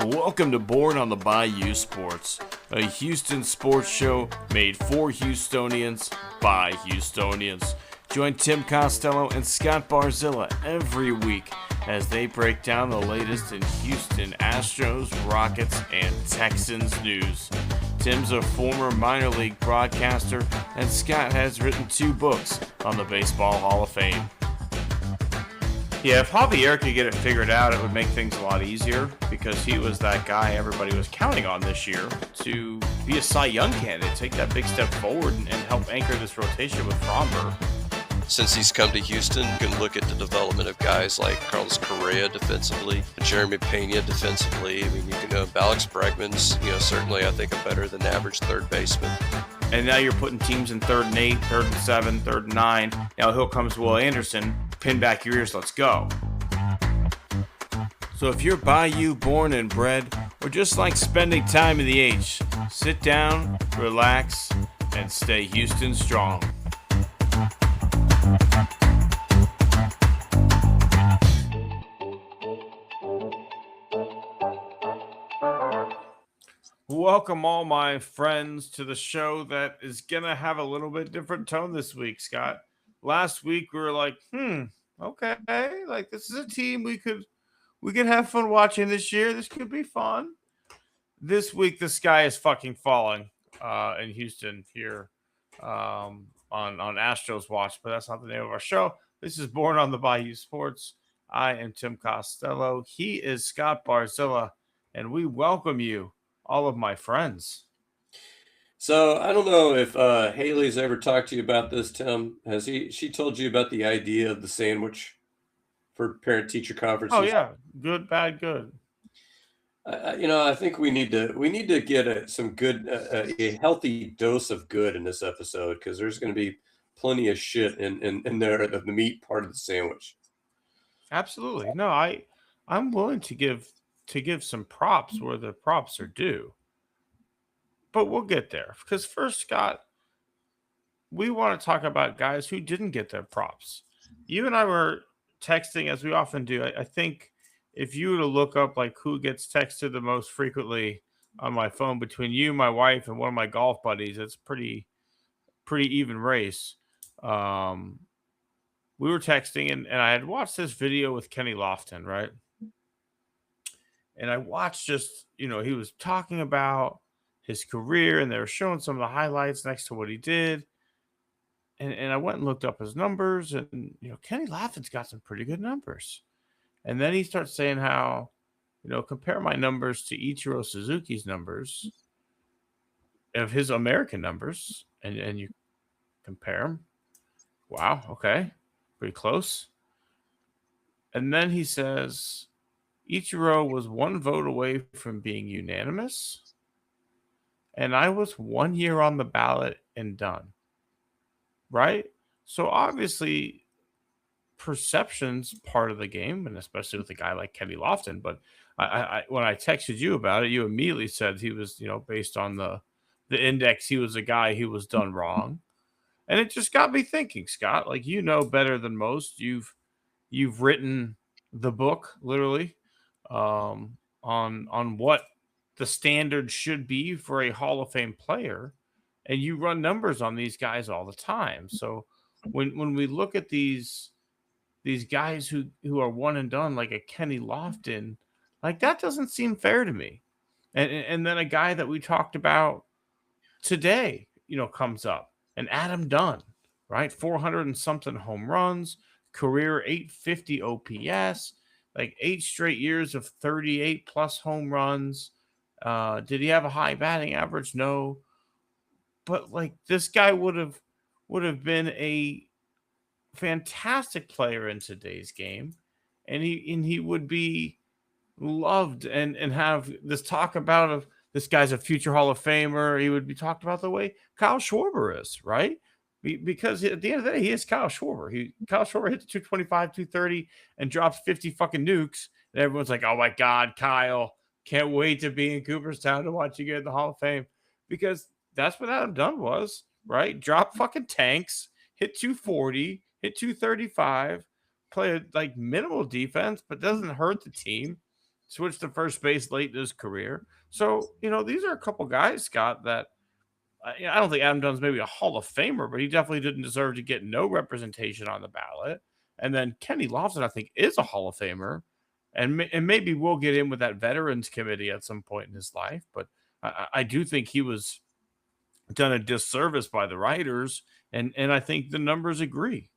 Welcome to Born on the Bayou Sports, a Houston sports show made for Houstonians by Houstonians. Join Tim Costello and Scott Barzilla every week as they break down the latest in Houston Astros, Rockets, and Texans news. Tim's a former minor league broadcaster, and Scott has written 2 books on the Baseball Hall of Fame. Yeah, if Javier could get it figured out, it would make things a lot easier because he was that guy everybody was counting on this year to be a Cy Young candidate, take that big step forward and help anchor this rotation with Fromber. Since he's come to Houston, you can look at the development of guys like Carlos Correa defensively, Jeremy Pena defensively. I mean, you can know Alex Bregman's, certainly I think a better than average third baseman. And now you're putting teams in 3rd and 8, 3rd and 7, 3rd and 9. Now here comes Will Anderson. Pin back your ears, let's go. So if you're Bayou born and bred, or just like spending time in the H, sit down, relax, and stay Houston strong. Welcome all my friends to the show that is going to have a little bit different tone this week, Scott. Last week we were like, okay, like this is a team we could have fun watching this year. This could be fun. This week the sky is fucking falling in Houston here on Astros Watch, but that's not the name of our show. This is Born on the Bayou Sports. I am Tim Costello. He is Scott Barzilla, and we welcome you, all of my friends. So I don't know if Haley's ever talked to you about this, Tim. She told you about the idea of the sandwich for parent-teacher conferences? Oh yeah, good, bad, good. I think we need to get some good, a healthy dose of good in this episode because there's going to be plenty of shit in there of the meat part of the sandwich. Absolutely, no, I'm willing to give some props where the props are due. But we'll get there because first, Scott, we want to talk about guys who didn't get their props. You and I were texting as we often do. I think if you were to look up like who gets texted the most frequently on my phone between you, my wife, and one of my golf buddies, it's pretty even race. We were texting and I had watched this video with Kenny Lofton, right? And I watched just, he was talking about his career and they were showing some of the highlights next to what he did. And I went and looked up his numbers and, Kenny Lofton's got some pretty good numbers. And then he starts saying how, compare my numbers to Ichiro Suzuki's numbers of his American numbers and you compare them. Wow. Okay. Pretty close. And then he says, Ichiro was 1 vote away from being unanimous. And I was 1 year on the ballot and done. Right? So obviously perception's part of the game, and especially with a guy like Kenny Lofton. But I when I texted you about it, you immediately said he was, based on the index, he was a guy who was done wrong. And it just got me thinking, Scott, like better than most. You've written the book literally on what the standard should be for a Hall of Fame player, and you run numbers on these guys all the time. So when we look at these guys who are one and done, like a Kenny Lofton, like that doesn't seem fair to me. And then a guy that we talked about today, comes up, and Adam Dunn, right? 400 and something home runs, career 850 OPS, like 8 straight years of 38 plus home runs. Did he have a high batting average? No. But like this guy would have been a fantastic player in today's game, and he would be loved and have this talk about of this guy's a future Hall of Famer. He would be talked about the way Kyle Schwarber is, right? Because at the end of the day, he is Kyle Schwarber. Kyle Schwarber hits 225, 230, and drops 50 fucking nukes, and everyone's like, "Oh my God, Kyle! Can't wait to be in Cooperstown to watch you get in the Hall of Fame," because that's what Adam Dunn was, right? Drop fucking tanks, hit 240, hit 235, play like minimal defense, but doesn't hurt the team. switched to first base late in his career. So, these are a couple guys, Scott, that I don't think Adam Dunn's maybe a Hall of Famer, but he definitely didn't deserve to get no representation on the ballot. And then Kenny Lofton, I think, is a Hall of Famer. And maybe we'll get in with that Veterans Committee at some point in his life. But I do think he was done a disservice by the writers. And I think the numbers agree.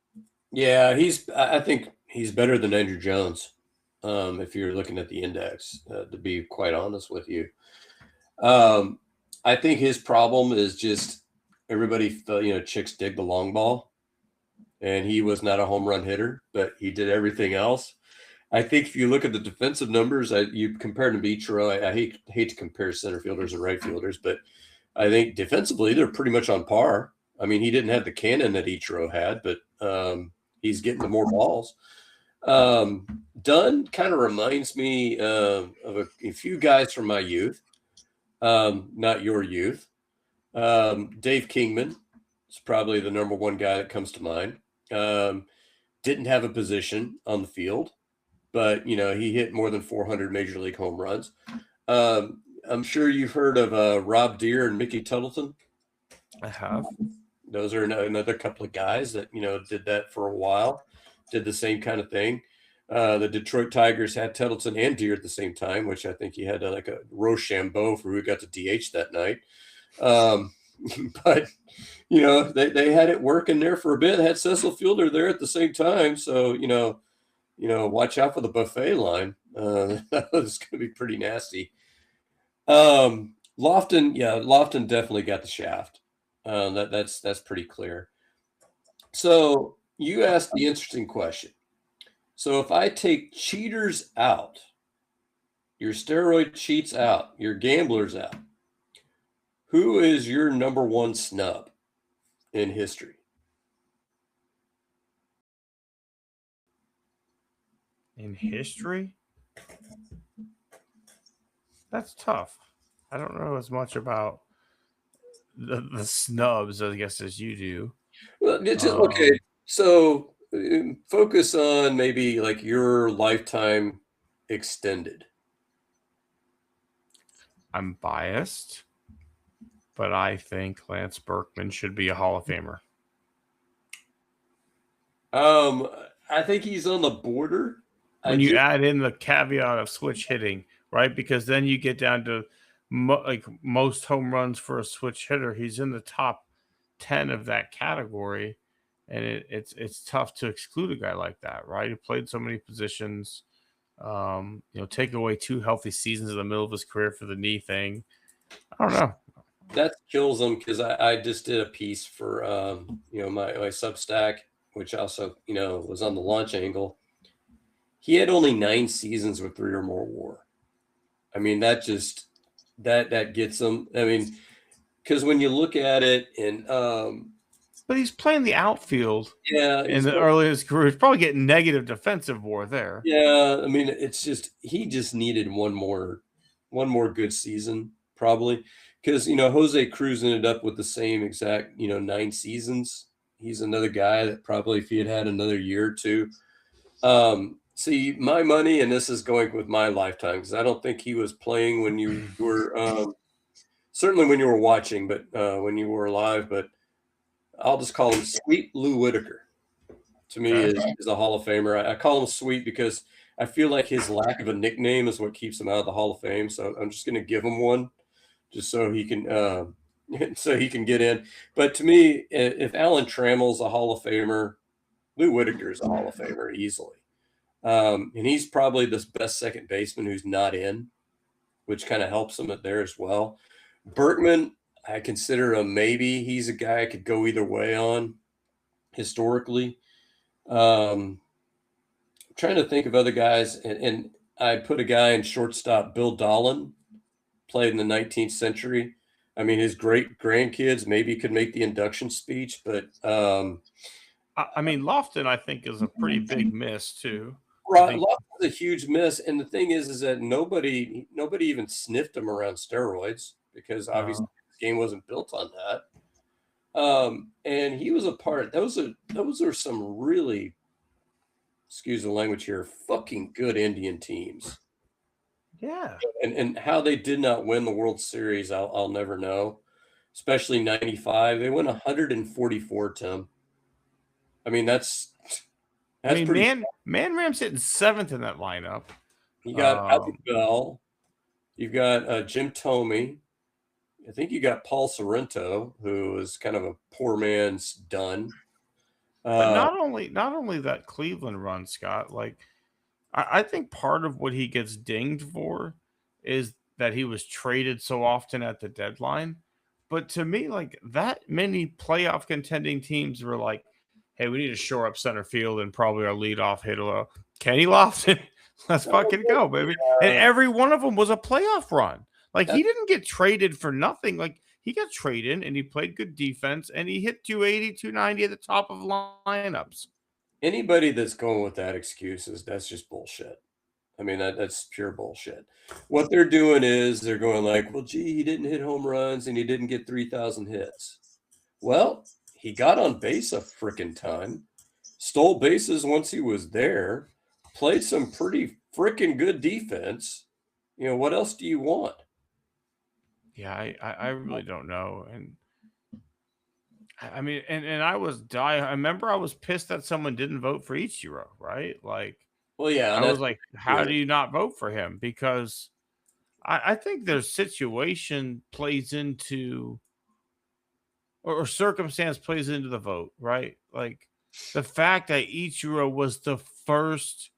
Yeah, I think he's better than Andrew Jones. If you're looking at the index, to be quite honest with you. I think his problem is just everybody, chicks dig the long ball, and he was not a home run hitter, but he did everything else. I think if you look at the defensive numbers, you compared him to Ichiro. I hate to compare center fielders and right fielders, but I think defensively they're pretty much on par. I mean, he didn't have the cannon that Ichiro had, but he's getting the more balls. Dunn kind of reminds me of a few guys from my youth, not your youth. Dave Kingman is probably the number one guy that comes to mind. Didn't have a position on the field, but he hit more than 400 major league home runs. I'm sure you've heard of Rob Deere and Mickey Tuttleton. I have. Those are another couple of guys that did that for a while. Did the same kind of thing. The Detroit Tigers had Tuttleton and Deere at the same time, which I think he had like a Rochambeau for who got to DH that night. But they had it working there for a bit. They had Cecil Fielder there at the same time, so watch out for the buffet line. That was going to be pretty nasty. Lofton definitely got the shaft. That's pretty clear. So you asked the interesting question. So if I take cheaters out, your steroid cheats out, your gamblers out, who is your number one snub in history? In history? That's tough. I don't know as much about the snubs, I guess, as you do. Well, okay. So focus on maybe like your lifetime extended. I'm biased, but I think Lance Berkman should be a Hall of Famer. I think he's on the border. When you add in the caveat of switch hitting, right? Because then you get down to most home runs for a switch hitter. He's in the top 10 of that category. And it's tough to exclude a guy like that, right? He played so many positions. Take away 2 healthy seasons in the middle of his career for the knee thing. I don't know. That kills him because I just did a piece for my Substack, which also was on the launch angle. He had only 9 seasons with 3 or more WAR. I mean, that gets him. I mean, because when you look at it and but he's playing the outfield. Yeah, in the early of his career, he's probably getting negative defensive WAR there. Yeah, I mean, it's just he just needed one more good season probably because Jose Cruz ended up with the same exact 9 seasons. He's another guy that probably if he had another year or two. See, my money, and this is going with my lifetime because I don't think he was playing when you were certainly when you were watching, but when you were alive. But I'll just call him Sweet Lou Whitaker. To me, is a Hall of Famer. I call him Sweet because I feel like his lack of a nickname is what keeps him out of the Hall of Fame. So I'm just going to give him one, just so he can get in. But to me, if Alan Trammell's a Hall of Famer, Lou Whitaker is a Hall of Famer easily. And he's probably the best second baseman who's not in, which kind of helps him there as well. Berkman, I consider a maybe. He's a guy I could go either way on historically. I'm trying to think of other guys, and I put a guy in shortstop, Bill Dolan, played in the 19th century. I mean, his great grandkids maybe could make the induction speech, but I mean, Lofton, I think, is a pretty big miss too. Right, Lofton's a huge miss, and the thing is that nobody even sniffed him around steroids because obviously the game wasn't built on that. And he was a part. Those are some really, excuse the language here, fucking good Indian teams. Yeah. And how they did not win the World Series, I'll never know. Especially 95. They won 144, Tim. I mean, that's I mean, pretty. Man Ram's hitting 7th in that lineup. You got Albert Bell. You've got Jim Thome. I think you got Paul Sorrento, who is kind of a poor man's Dunn. But not only that Cleveland run, Scott, like I think part of what he gets dinged for is that he was traded so often at the deadline. But to me, like that many playoff contending teams were like, hey, we need to shore up center field and probably our leadoff hitter, Kenny Lofton. Let's fucking go, baby. And every one of them was a playoff run. Like he didn't get traded for nothing. Like he got traded and he played good defense and he hit 280, 290 at the top of lineups. Anybody that's going with that excuse that's just bullshit. I mean, that's pure bullshit. What they're doing is they're going like, well, gee, he didn't hit home runs and he didn't get 3,000 hits. Well, he got on base a freaking ton, stole bases once he was there, played some pretty freaking good defense. You know, what else do you want? Yeah, I really don't know. And I mean, and I was dying. I remember I was pissed that someone didn't vote for Ichiro, right? Like, well, yeah, I was like, how do you not vote for him? Because I think their situation plays into, or circumstance plays into the vote, right? Like the fact that Ichiro was the first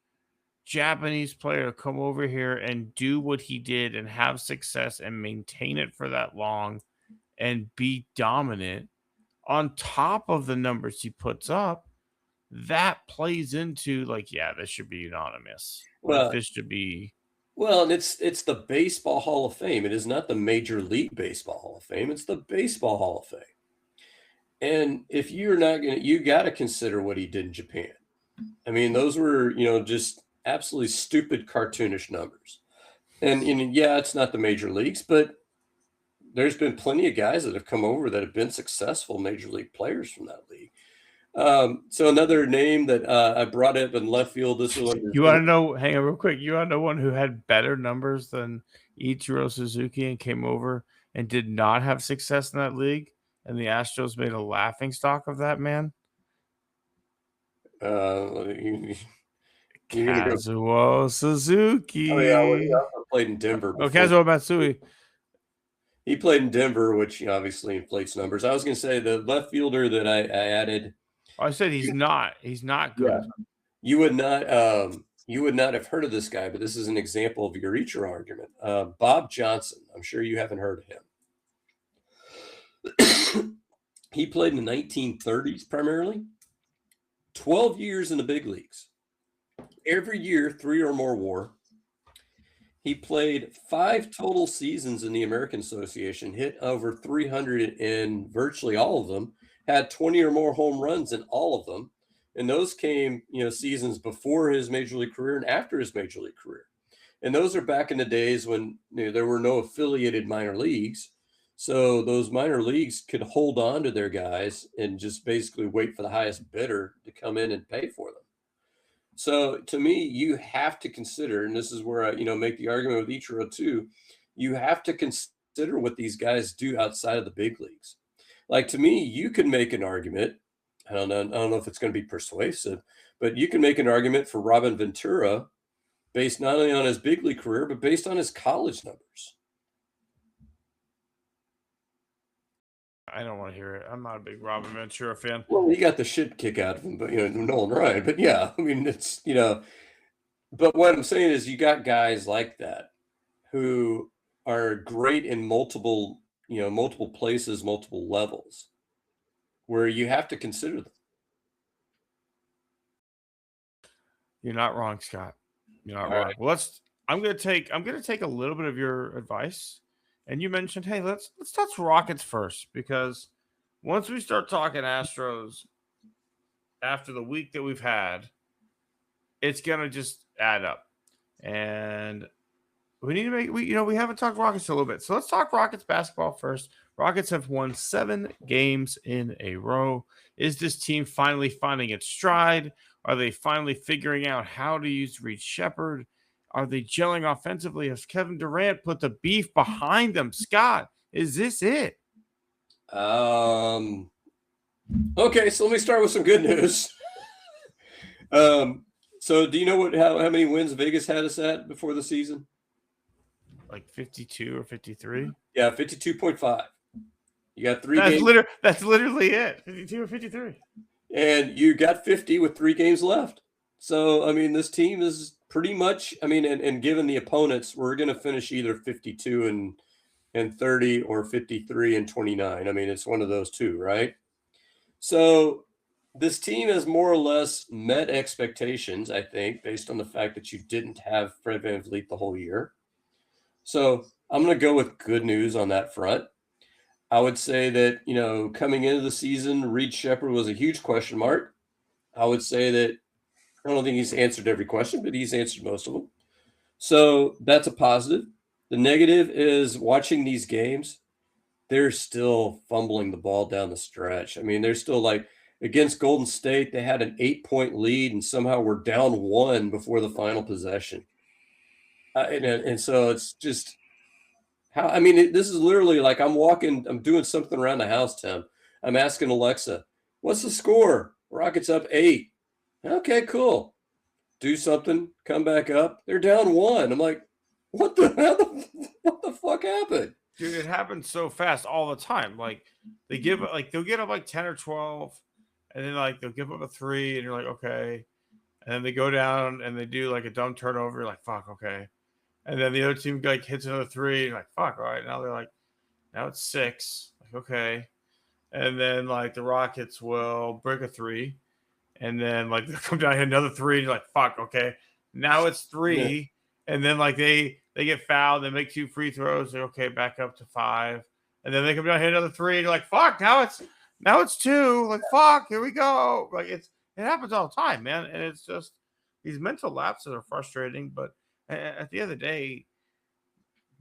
Japanese player to come over here and do what he did and have success and maintain it for that long and be dominant on top of the numbers he puts up, that plays into like, yeah, this should be unanimous. Like this should be. Well, and it's the Baseball Hall of Fame. It is not the Major League Baseball Hall of Fame. It's the Baseball Hall of Fame. And if you're not going to, you got to consider what he did in Japan. I mean, those were, just absolutely stupid, cartoonish numbers. And yeah, it's not the major leagues, but there's been plenty of guys that have come over that have been successful major league players from that league. So another name that I brought up in left field. This one. You want to know? Hang on, real quick. You want to know one who had better numbers than Ichiro Suzuki and came over and did not have success in that league, and the Astros made a laughing stock of that man? Kazuo Suzuki. Oh yeah, well, he also played in Denver. Oh, Kazuo Matsui. He played in Denver, which obviously inflates numbers. I was going to say the left fielder that I added. I said he's not. He's not good. Yeah. You would not have heard of this guy, but this is an example of your Ichiro argument. Bob Johnson. I'm sure you haven't heard of him. He played in the 1930s primarily. 12 years in the big leagues. Every year, 3 or more WAR. He played 5 total seasons in the American Association, hit over 300 in virtually all of them, had 20 or more home runs in all of them. And those came, seasons before his major league career and after his major league career. And those are back in the days when there were no affiliated minor leagues. So those minor leagues could hold on to their guys and just basically wait for the highest bidder to come in and pay for them. So to me, you have to consider, and this is where I, make the argument with Ichiro too, you have to consider what these guys do outside of the big leagues. Like to me, you can make an argument. I don't know if it's going to be persuasive, but you can make an argument for Robin Ventura based not only on his big league career, but based on his college numbers. I don't want to hear it. I'm not a big Robin Ventura fan. Well, he got the shit kick out of him, but Nolan Ryan. But yeah, I mean, it's But what I'm saying is, you got guys like that who are great in multiple places, multiple levels, where you have to consider them. You're not wrong, Scott. You're not wrong. Right. Well, I'm gonna take a little bit of your advice. And you mentioned, hey, let's touch Rockets first, because once we start talking Astros after the week that we've had, it's gonna just add up. And we need to we haven't talked Rockets a little bit. So let's talk Rockets basketball first. Rockets have won 7 games in a row. Is this team finally finding its stride? Are they finally figuring out how to use Reed Shepherd? Are they gelling offensively? Has Kevin Durant put the beef behind them? Scott, is this it? Okay, so let me start with some good news. So do you know how many wins Vegas had us at before the season? Like 52 or 53? Yeah, 52.5. You got 3 games. That's literally it. 52 or 53. And you got 50 with 3 games left. So, I mean, this team is pretty much, I mean, and given the opponents, we're going to finish either 52 and 30 or 53 and 29. I mean, it's one of those two, right? So this team has more or less met expectations, I think, based on the fact that you didn't have Fred VanVleet the whole year. So I'm going to go with good news on that front. I would say that, coming into the season, Reed Shepherd was a huge question mark. I would say that I don't think he's answered every question, but he's answered most of them. So that's a positive. The negative is watching these games, they're still fumbling the ball down the stretch. I mean, they're still like against Golden State, they had an 8-point lead and somehow we're down 1 before the final possession. And so it's just how, I mean, this is literally like I'm doing something around the house, Tim. I'm asking Alexa, what's the score? Rockets up 8. Okay, cool. Do something, come back up. They're down 1. I'm like, what the fuck happened? Dude, it happens so fast all the time. Like they'll get up like 10 or 12, and then like they'll give up a 3, and you're like, okay. And then they go down and they do like a dumb turnover, you're like, fuck, okay. And then the other team like hits another 3, you're like, fuck, all right. Now it's 6. Like, okay. And then like the Rockets will break a 3. And then like they'll come down here another 3, and you're like, fuck, okay. Now it's 3. Yeah. And then like they get fouled, they make 2 free throws, they're okay, back up to 5. And then they come down here another 3, and you're like, fuck, now it's 2. Like, fuck, here we go. Like it happens all the time, man. And it's just these mental lapses are frustrating, but at the end of the day,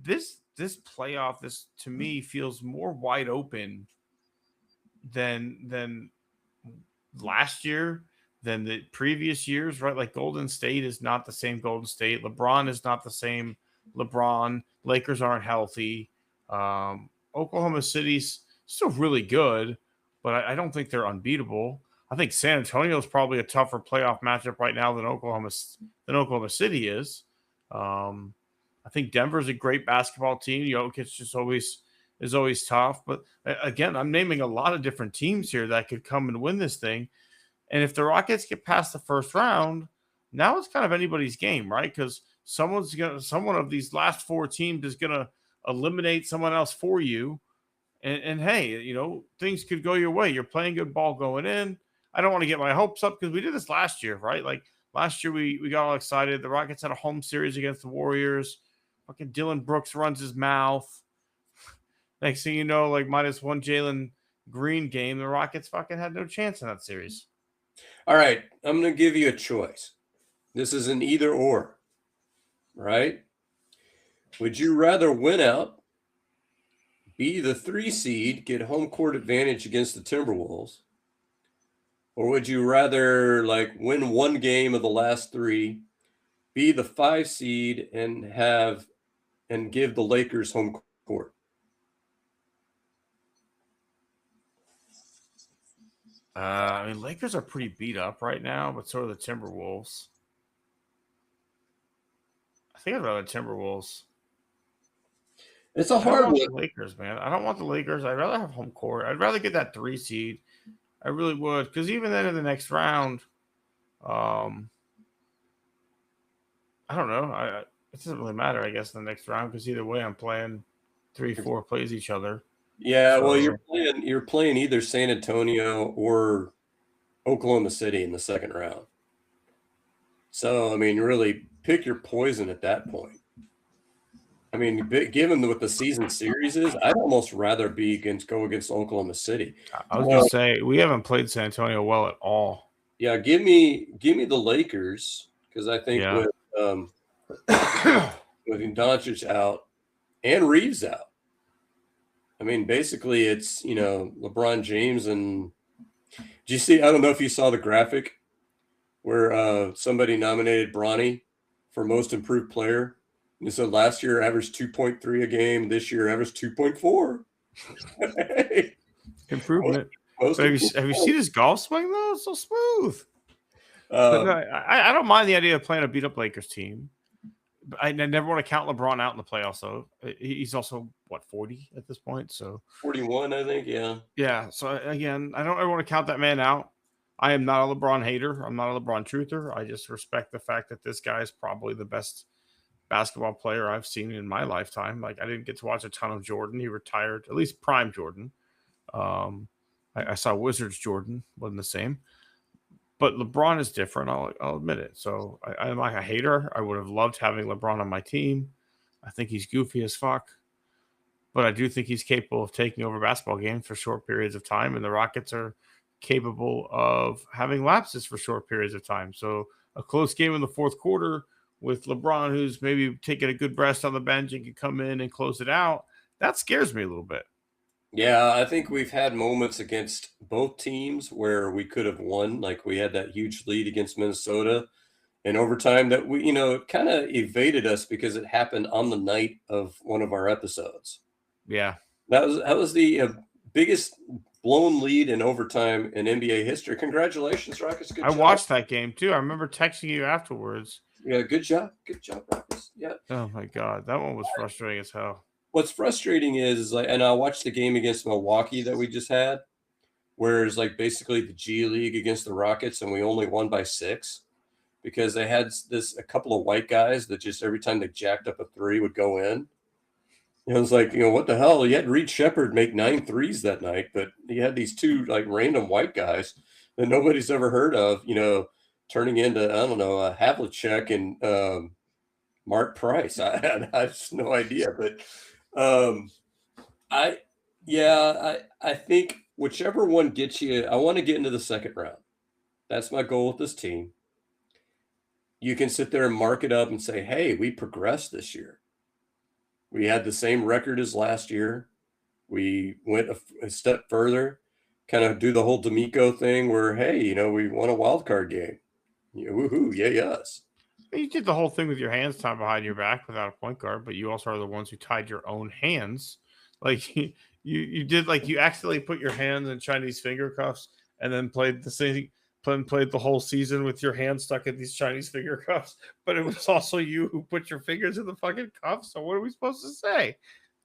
this playoff, this to me feels more wide open than last year, than the previous years, right? Like Golden State is not the same Golden State. LeBron is not the same LeBron. Lakers aren't healthy. Oklahoma City's still really good, but I don't think they're unbeatable. I think San Antonio is probably a tougher playoff matchup right now than Oklahoma City is. I think Denver's a great basketball team. Jokic is always tough. But again, I'm naming a lot of different teams here that could come and win this thing. And if the Rockets get past the first round, now it's kind of anybody's game, right? Because someone of these last 4 teams is gonna eliminate someone else for you. And hey, things could go your way. You're playing good ball going in. I don't want to get my hopes up because we did this last year, right? Like last year we got all excited. The Rockets had a home series against the Warriors. Fucking Dylan Brooks runs his mouth. Next thing you know, like -1 Jalen Green game, the Rockets fucking had no chance in that series. All right, I'm going to give you a choice. This is an either or, right? Would you rather win out, be the 3 seed, get home court advantage against the Timberwolves, or would you rather like win 1 game of the last 3, be the 5 seed, and give the Lakers home court? Lakers are pretty beat up right now, but so are the Timberwolves. I think I'd rather Timberwolves. It's a hard one. Lakers, man. I don't want the Lakers. I'd rather have home court. I'd rather get that 3 seed. I really would, because even then in the next round, I don't know. It doesn't really matter, I guess, in the next round, because either way, I'm playing 3-4 plays each other. Yeah, so, well, you're playing either San Antonio or Oklahoma City in the second round. So, I mean, really pick your poison at that point. I mean, given what the season series is, I'd almost rather go against Oklahoma City. I was going to say, we haven't played San Antonio well at all. Yeah, give me the Lakers, because I think with Doncic out and Reeves out, I mean, basically it's, LeBron James and – did you see – I don't know if you saw the graphic where somebody nominated Bronny for most improved player. And so last year averaged 2.3 a game. This year averaged 2.4. Improvement. Most But have you seen his golf swing though? It's so smooth. But no, Um, I don't mind the idea of playing a beat up Lakers team. But I never want to count LeBron out in the playoffs. Though he's also what 40 at this point. So 41, I think. Yeah. yeah. So again, I don't ever want to count that man out. I am not a LeBron hater. I'm not a LeBron truther. I just respect the fact that this guy is probably the best basketball player I've seen in my lifetime. Like I didn't get to watch a ton of Jordan. He retired, at least prime Jordan. I saw Wizards Jordan, wasn't the same. But LeBron is different. I'll admit it. So I'm like a hater. I would have loved having LeBron on my team. I think he's goofy as fuck. But I do think he's capable of taking over basketball games for short periods of time. And the Rockets are capable of having lapses for short periods of time. So a close game in the fourth quarter with LeBron, who's maybe taking a good rest on the bench and can come in and close it out, that scares me a little bit. Yeah, I think we've had moments against both teams where we could have won. Like we had that huge lead against Minnesota in overtime that we, kind of evaded us because it happened on the night of one of our episodes. Yeah. That was the biggest blown lead in overtime in NBA history. Congratulations, Rockets. Good job. I watched that game too. I remember texting you afterwards. Yeah, good job. Good job, Rockets. Yeah. Oh my God. That one was frustrating as hell. What's frustrating is like, and I watched the game against Milwaukee that we just had, where it's like basically the G League against the Rockets, and we only won by 6 because they had a couple of white guys that just every time they jacked up a three would go in. It was like, what the hell? You had Reed Shepherd make 9 threes that night, but he had these 2 like random white guys that nobody's ever heard of, turning into, I don't know, a Havlicek and Mark Price. I have no idea, but I think whichever one gets you, I want to get into the second round. That's my goal with this team. You can sit there and mark it up and say, hey, we progressed this year. We had the same record as last year. We went a step further, kind of do the whole D'Amico thing where, hey, we won a wild card game. Woohoo, yay us. You did the whole thing with your hands tied behind your back without a point guard, but you also are the ones who tied your own hands. Like you did, like you accidentally put your hands in Chinese finger cuffs and then played the whole season with your hands stuck in these Chinese finger cuffs. But it was also you who put your fingers in the fucking cuffs. So what are we supposed to say?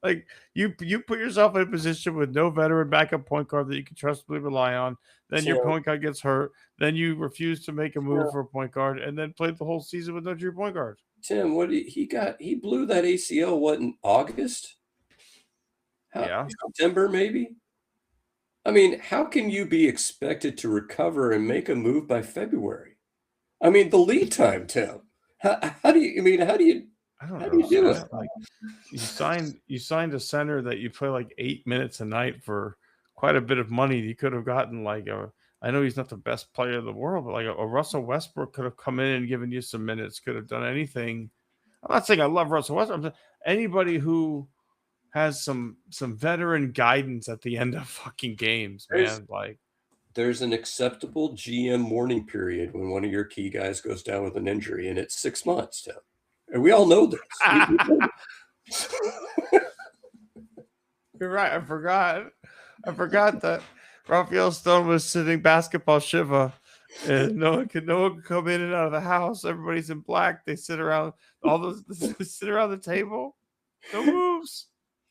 Like you put yourself in a position with no veteran backup point guard that you can trustably rely on. Then your point guard gets hurt. Then you refuse to make a move for a point guard, and then played the whole season with no true point guard. Tim, what he blew that ACL what in August? September maybe. I mean, how can you be expected to recover and make a move by February? I mean, the lead time, Tim. How do you? I don't know. How do you do it? Like you signed a center that you play like 8 minutes a night for quite a bit of money. You could have gotten like I know he's not the best player in the world, but like a Russell Westbrook could have come in and given you some minutes, could have done anything. I'm not saying I love Russell Westbrook. I'm saying anybody who has some veteran guidance at the end of fucking games, man. Like there's an acceptable GM mourning period when one of your key guys goes down with an injury, and it's 6 months, Tim. And we all know this. You're right. I forgot that Raphael Stone was sitting basketball shiva, and no one could come in and out of the house. Everybody's in black. They sit around sit around the table. No moves.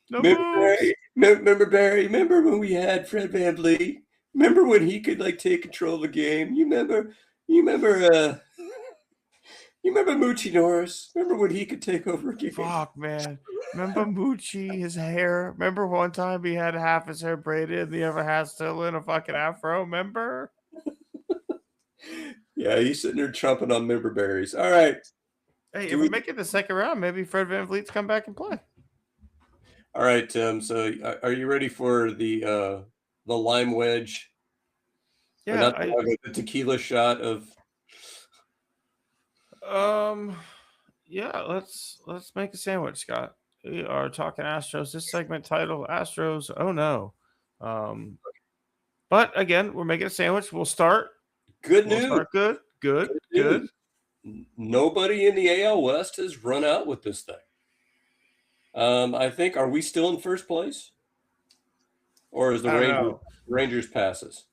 No moves. Remember Barry? Remember when we had Fred VanVleet? Remember when he could like take control of the game? You remember Moochie Norris? Remember when he could take over a game? Fuck, man. Remember Moochie, his hair? Remember one time he had half his hair braided and the other half still in a fucking afro? Remember? Yeah, he's sitting there chomping on member berries. All right. Hey, if we make it the second round, maybe Fred VanVleet's come back and play. All right, Tim. So are you ready for the lime wedge? Yeah. The tequila shot of... Yeah, let's make a sandwich, Scott. We are talking Astros. This segment titled Astros. Oh no. But again, we're making a sandwich. We'll start. Good news. Good. nobody in the AL West has run out with this thing. I think, are we still in first place? Or is the I don't know. Rangers pass us?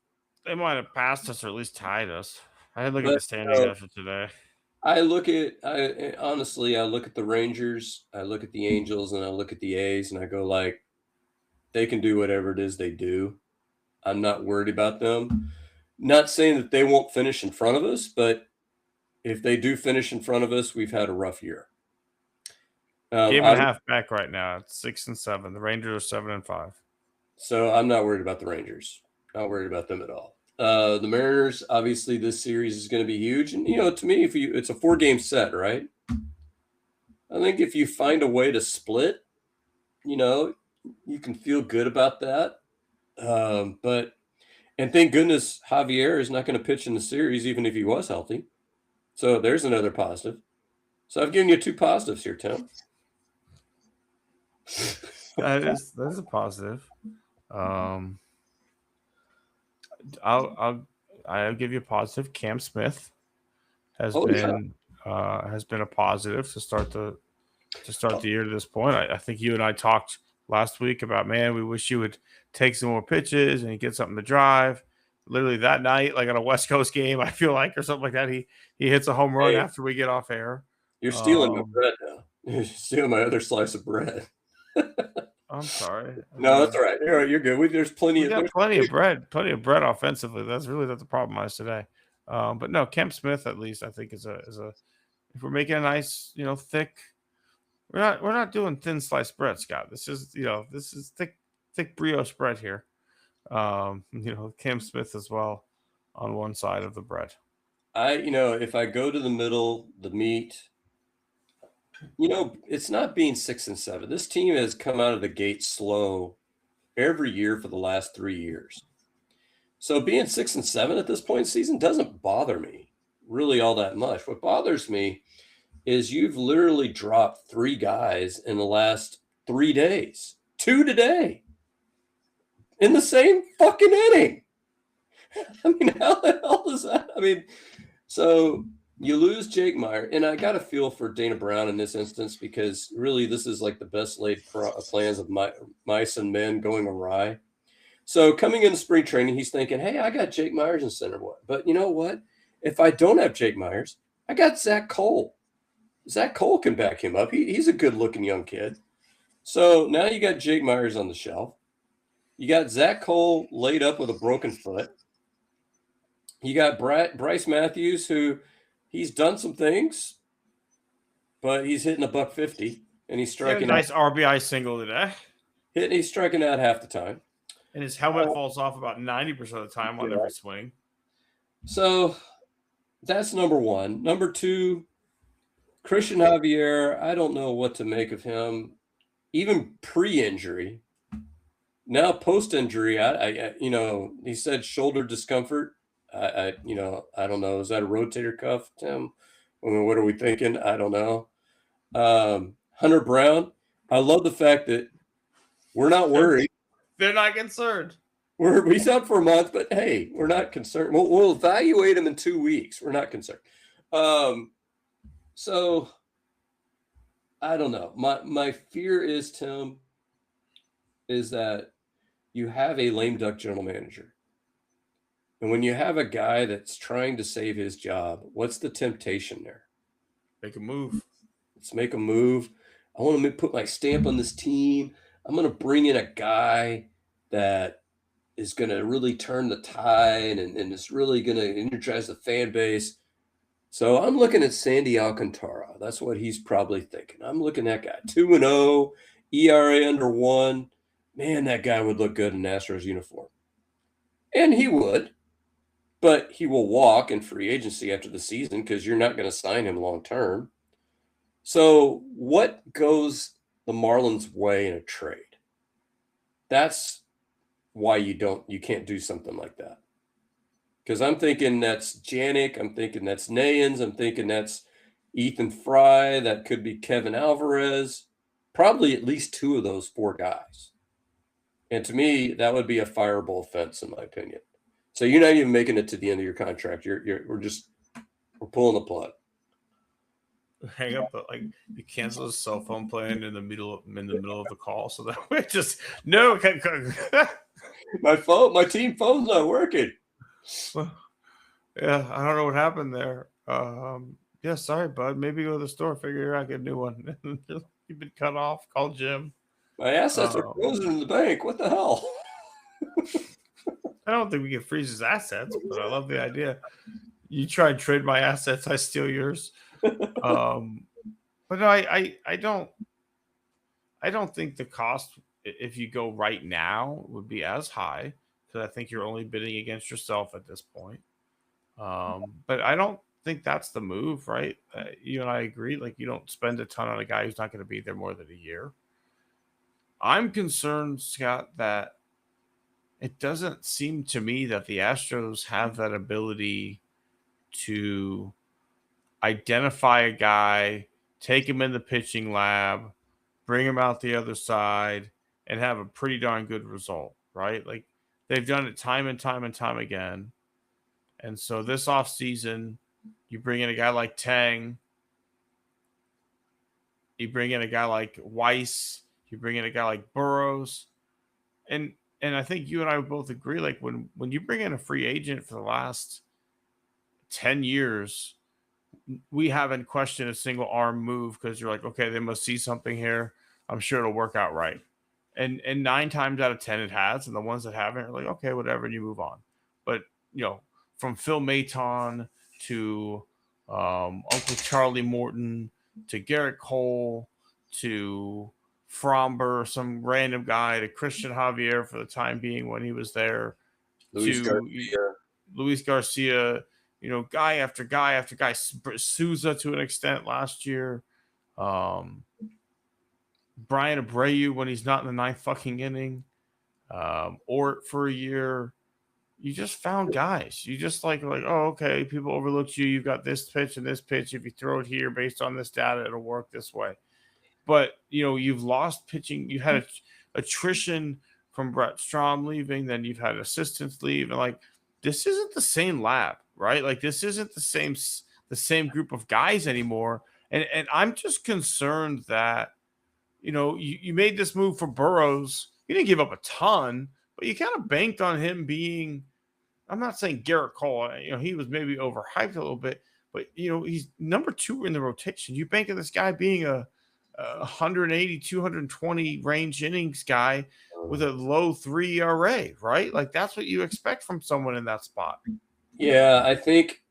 They might have passed us or at least tied us. I didn't look at But, the standings after today. I honestly, I look at the Rangers, I look at the Angels, and I look at the A's, and I go like, they can do whatever it is they do. I'm not worried about them. Not saying that they won't finish in front of us, but if they do finish in front of us, we've had a rough year. Game and a half back right now. It's 6-7. The Rangers are 7-5. So I'm not worried about the Rangers. Not worried about them at all. The Mariners, obviously, this series is going to be huge. And, to me, it's a 4-game set, right? I think if you find a way to split, you can feel good about that. And thank goodness Javier is not going to pitch in the series, even if he was healthy. So there's another positive. So I've given you 2 positives here, Tim. That's a positive. I'll give you a positive. Cam Smith has been a positive to start the year to this point. I think you and I talked last week about, man, we wish you would take some more pitches and get something to drive. Literally that night, like on a West Coast game, I feel like, or something like that, he hits a home run after we get off air. You're stealing my bread now. You're stealing my other slice of bread. I'm sorry. No, that's all right. You're good. There's plenty of bread offensively. That's really the problem is today. But no, Cam Smith at least I think is a if we're making a nice, thick. We're not doing thin sliced bread, Scott. This is thick brioche bread here. Cam Smith as well on one side of the bread. If I go to the middle, the meat, it's not being 6-7. This team has come out of the gate slow every year for the last 3 years. So being 6-7 at this point in the season doesn't bother me really all that much. What bothers me is you've literally dropped 3 guys in the last 3 days. 2 today. In the same fucking inning. I mean, how the hell is that? I mean, so you lose Jake Meyer, and I got a feel for Dana Brown in this instance because really this is like the best laid plans of mice and men going awry. So coming into spring training, he's thinking, hey, I got Jake Myers in center. But you know what? If I don't have Jake Myers, I got Zach Cole. Zach Cole can back him up. He's a good-looking young kid. So now you got Jake Myers on the shelf. You got Zach Cole laid up with a broken foot. You got Bryce Matthews, who he's done some things, but he's hitting $150, and he's striking nice RBI single today. He's striking out half the time. And his helmet falls off about 90% of the time on every swing. So that's number one. Number two, Christian Javier, I don't know what to make of him, even pre-injury. Now post-injury, I he said shoulder discomfort. I don't know. Is that a rotator cuff, Tim? I mean, what are we thinking? I don't know. Hunter Brown, I love the fact that we're not worried. They're not concerned. He's out for a month, but hey, we're not concerned. We'll evaluate him in 2 weeks. We're not concerned. So I don't know. My fear is, Tim, is that you have a lame duck general manager. And when you have a guy that's trying to save his job, what's the temptation there? Make a move. Let's make a move. I want to put my stamp on this team. I'm going to bring in a guy that is going to really turn the tide and is really going to energize the fan base. So I'm looking at Sandy Alcantara. That's what he's probably thinking. I'm looking at that guy. 2-0, ERA under 1. Man, that guy would look good in an Astros uniform. And he would. But he will walk in free agency after the season because you're not going to sign him long term. So what goes the Marlins' way in a trade? That's why you can't do something like that. Because I'm thinking that's Janik, I'm thinking that's Nayans, I'm thinking that's Ethan Fry, that could be Kevin Alvarez, probably at least 2 of those 4 guys. And to me, that would be a fireable offense, in my opinion. So you're not even making it to the end of your contract. We're pulling the plug. hang up the you cancel his cell phone plan in the middle of the call, so that way just no. My team phone's not working. Well, yeah, I don't know what happened there. Yeah, sorry, bud. Maybe go to the store, figure out, get a new one. You've been cut off. Call Jim. My assets are frozen in the bank. What the hell? I don't think we can freeze his assets, but I love the idea. You try and trade my assets, I steal yours. But no, I don't think the cost, if you go right now, would be as high, because I think you're only bidding against yourself at this point. But I don't think that's the move, right? You and I agree. Like, you don't spend a ton on a guy who's not going to be there more than a year. I'm concerned, Scott, that it doesn't seem to me that the Astros have that ability to identify a guy, take him in the pitching lab, bring him out the other side, and have a pretty darn good result, right? Like, they've done it time and time and time again. And so this offseason, you bring in a guy like Tang, you bring in a guy like Weiss, you bring in a guy like Burrows, and I think you and I would both agree, like, when you bring in a free agent for the last 10 years, we haven't questioned a single arm move, because you're like, okay, they must see something here. I'm sure it'll work out right. And 9 times out of 10 it has, and the ones that haven't are like, okay, whatever, and you move on. But, from Phil Maton to Uncle Charlie Morton to Garrett Cole to Fromber, some random guy, to Christian Javier for the time being when he was there, Luis Garcia, guy after guy after guy, Souza to an extent last year, Brian Abreu when he's not in the 9th fucking inning, Ort for a year. You just found guys. You just like, oh, okay, people overlooked you. You've got this pitch and this pitch. If you throw it here based on this data, it'll work this way. But, you've lost pitching. You had attrition from Brett Strom leaving. Then you've had assistants leave. And, this isn't the same lab, right? Like, this isn't the same group of guys anymore. And I'm just concerned that, you made this move for Burrows. You didn't give up a ton, but you kind of banked on him being, I'm not saying Garrett Cole, he was maybe overhyped a little bit, but, he's number 2 in the rotation. You bank on this guy being a 180, 220 range innings guy with a low 3 ERA, right? Like, that's what you expect from someone in that spot. Yeah, I think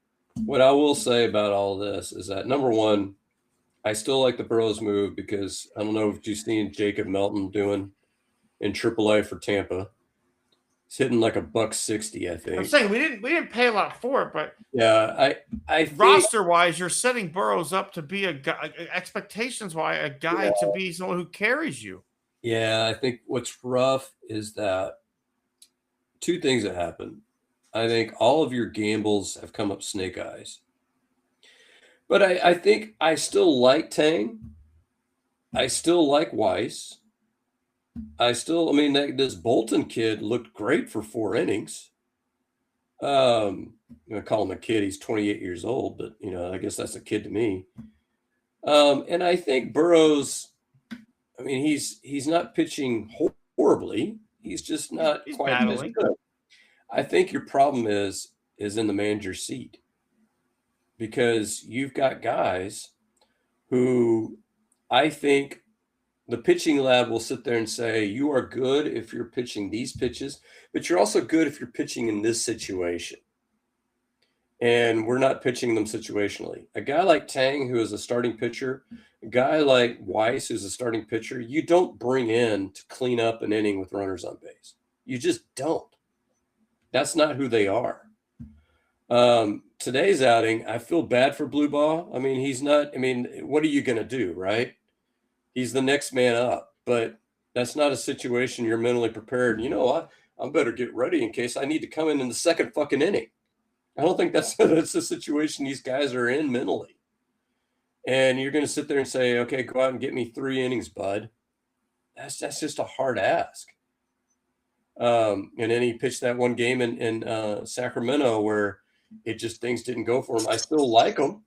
what I will say about all this is that, number one, I still like the Burrows move, because I don't know if you've seen Jacob Melton doing in AAA for Tampa. He's hitting like $160, I think. I'm saying we didn't pay a lot for it, but yeah, I think, roster wise, you're setting Burrows up to be a guy, expectations wise, a guy to be someone who carries you. Yeah, I think what's rough is that 2 things that happen. I think all of your gambles have come up snake eyes. But I think I still like Tang. I still like Weiss. This Bolton kid looked great for 4 innings. I'm going to call him a kid. He's 28 years old, but, I guess that's a kid to me. And I think Burrows, he's not pitching horribly. He's just not quite battling. as good. I think your problem is in the manager's seat, because you've got guys who, I think, the pitching lab will sit there and say, you are good if you're pitching these pitches, but you're also good if you're pitching in this situation. And we're not pitching them situationally. A guy like Tang, who is a starting pitcher, a guy like Weiss, who's a starting pitcher, you don't bring in to clean up an inning with runners on base. You just don't. That's not who they are. Today's outing, I feel bad for Blue Ball. He's not, what are you going to do, right? He's the next man up, but that's not a situation you're mentally prepared. I better get ready in case I need to come in the second fucking inning. I don't think that's the situation these guys are in mentally. And you're going to sit there and say, okay, go out and get me 3 innings, bud. That's just a hard ask. And then he pitched that one game in Sacramento where things didn't go for him. I still like him.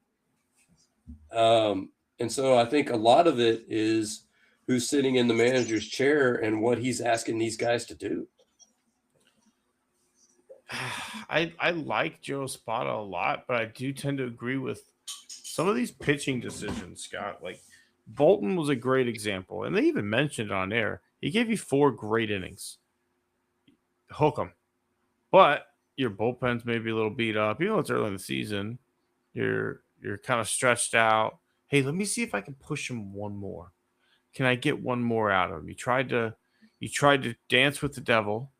And so I think a lot of it is who's sitting in the manager's chair and what he's asking these guys to do. I like Joe Espada a lot, but I do tend to agree with some of these pitching decisions, Scott. Like Bolton was a great example, and they even mentioned it on air. He gave you 4 great innings. Hook 'em. But your bullpen's maybe a little beat up. You know it's early in the season. You're kind of stretched out. Hey, let me see if I can push him one more. Can I get one more out of him? You tried to dance with the devil,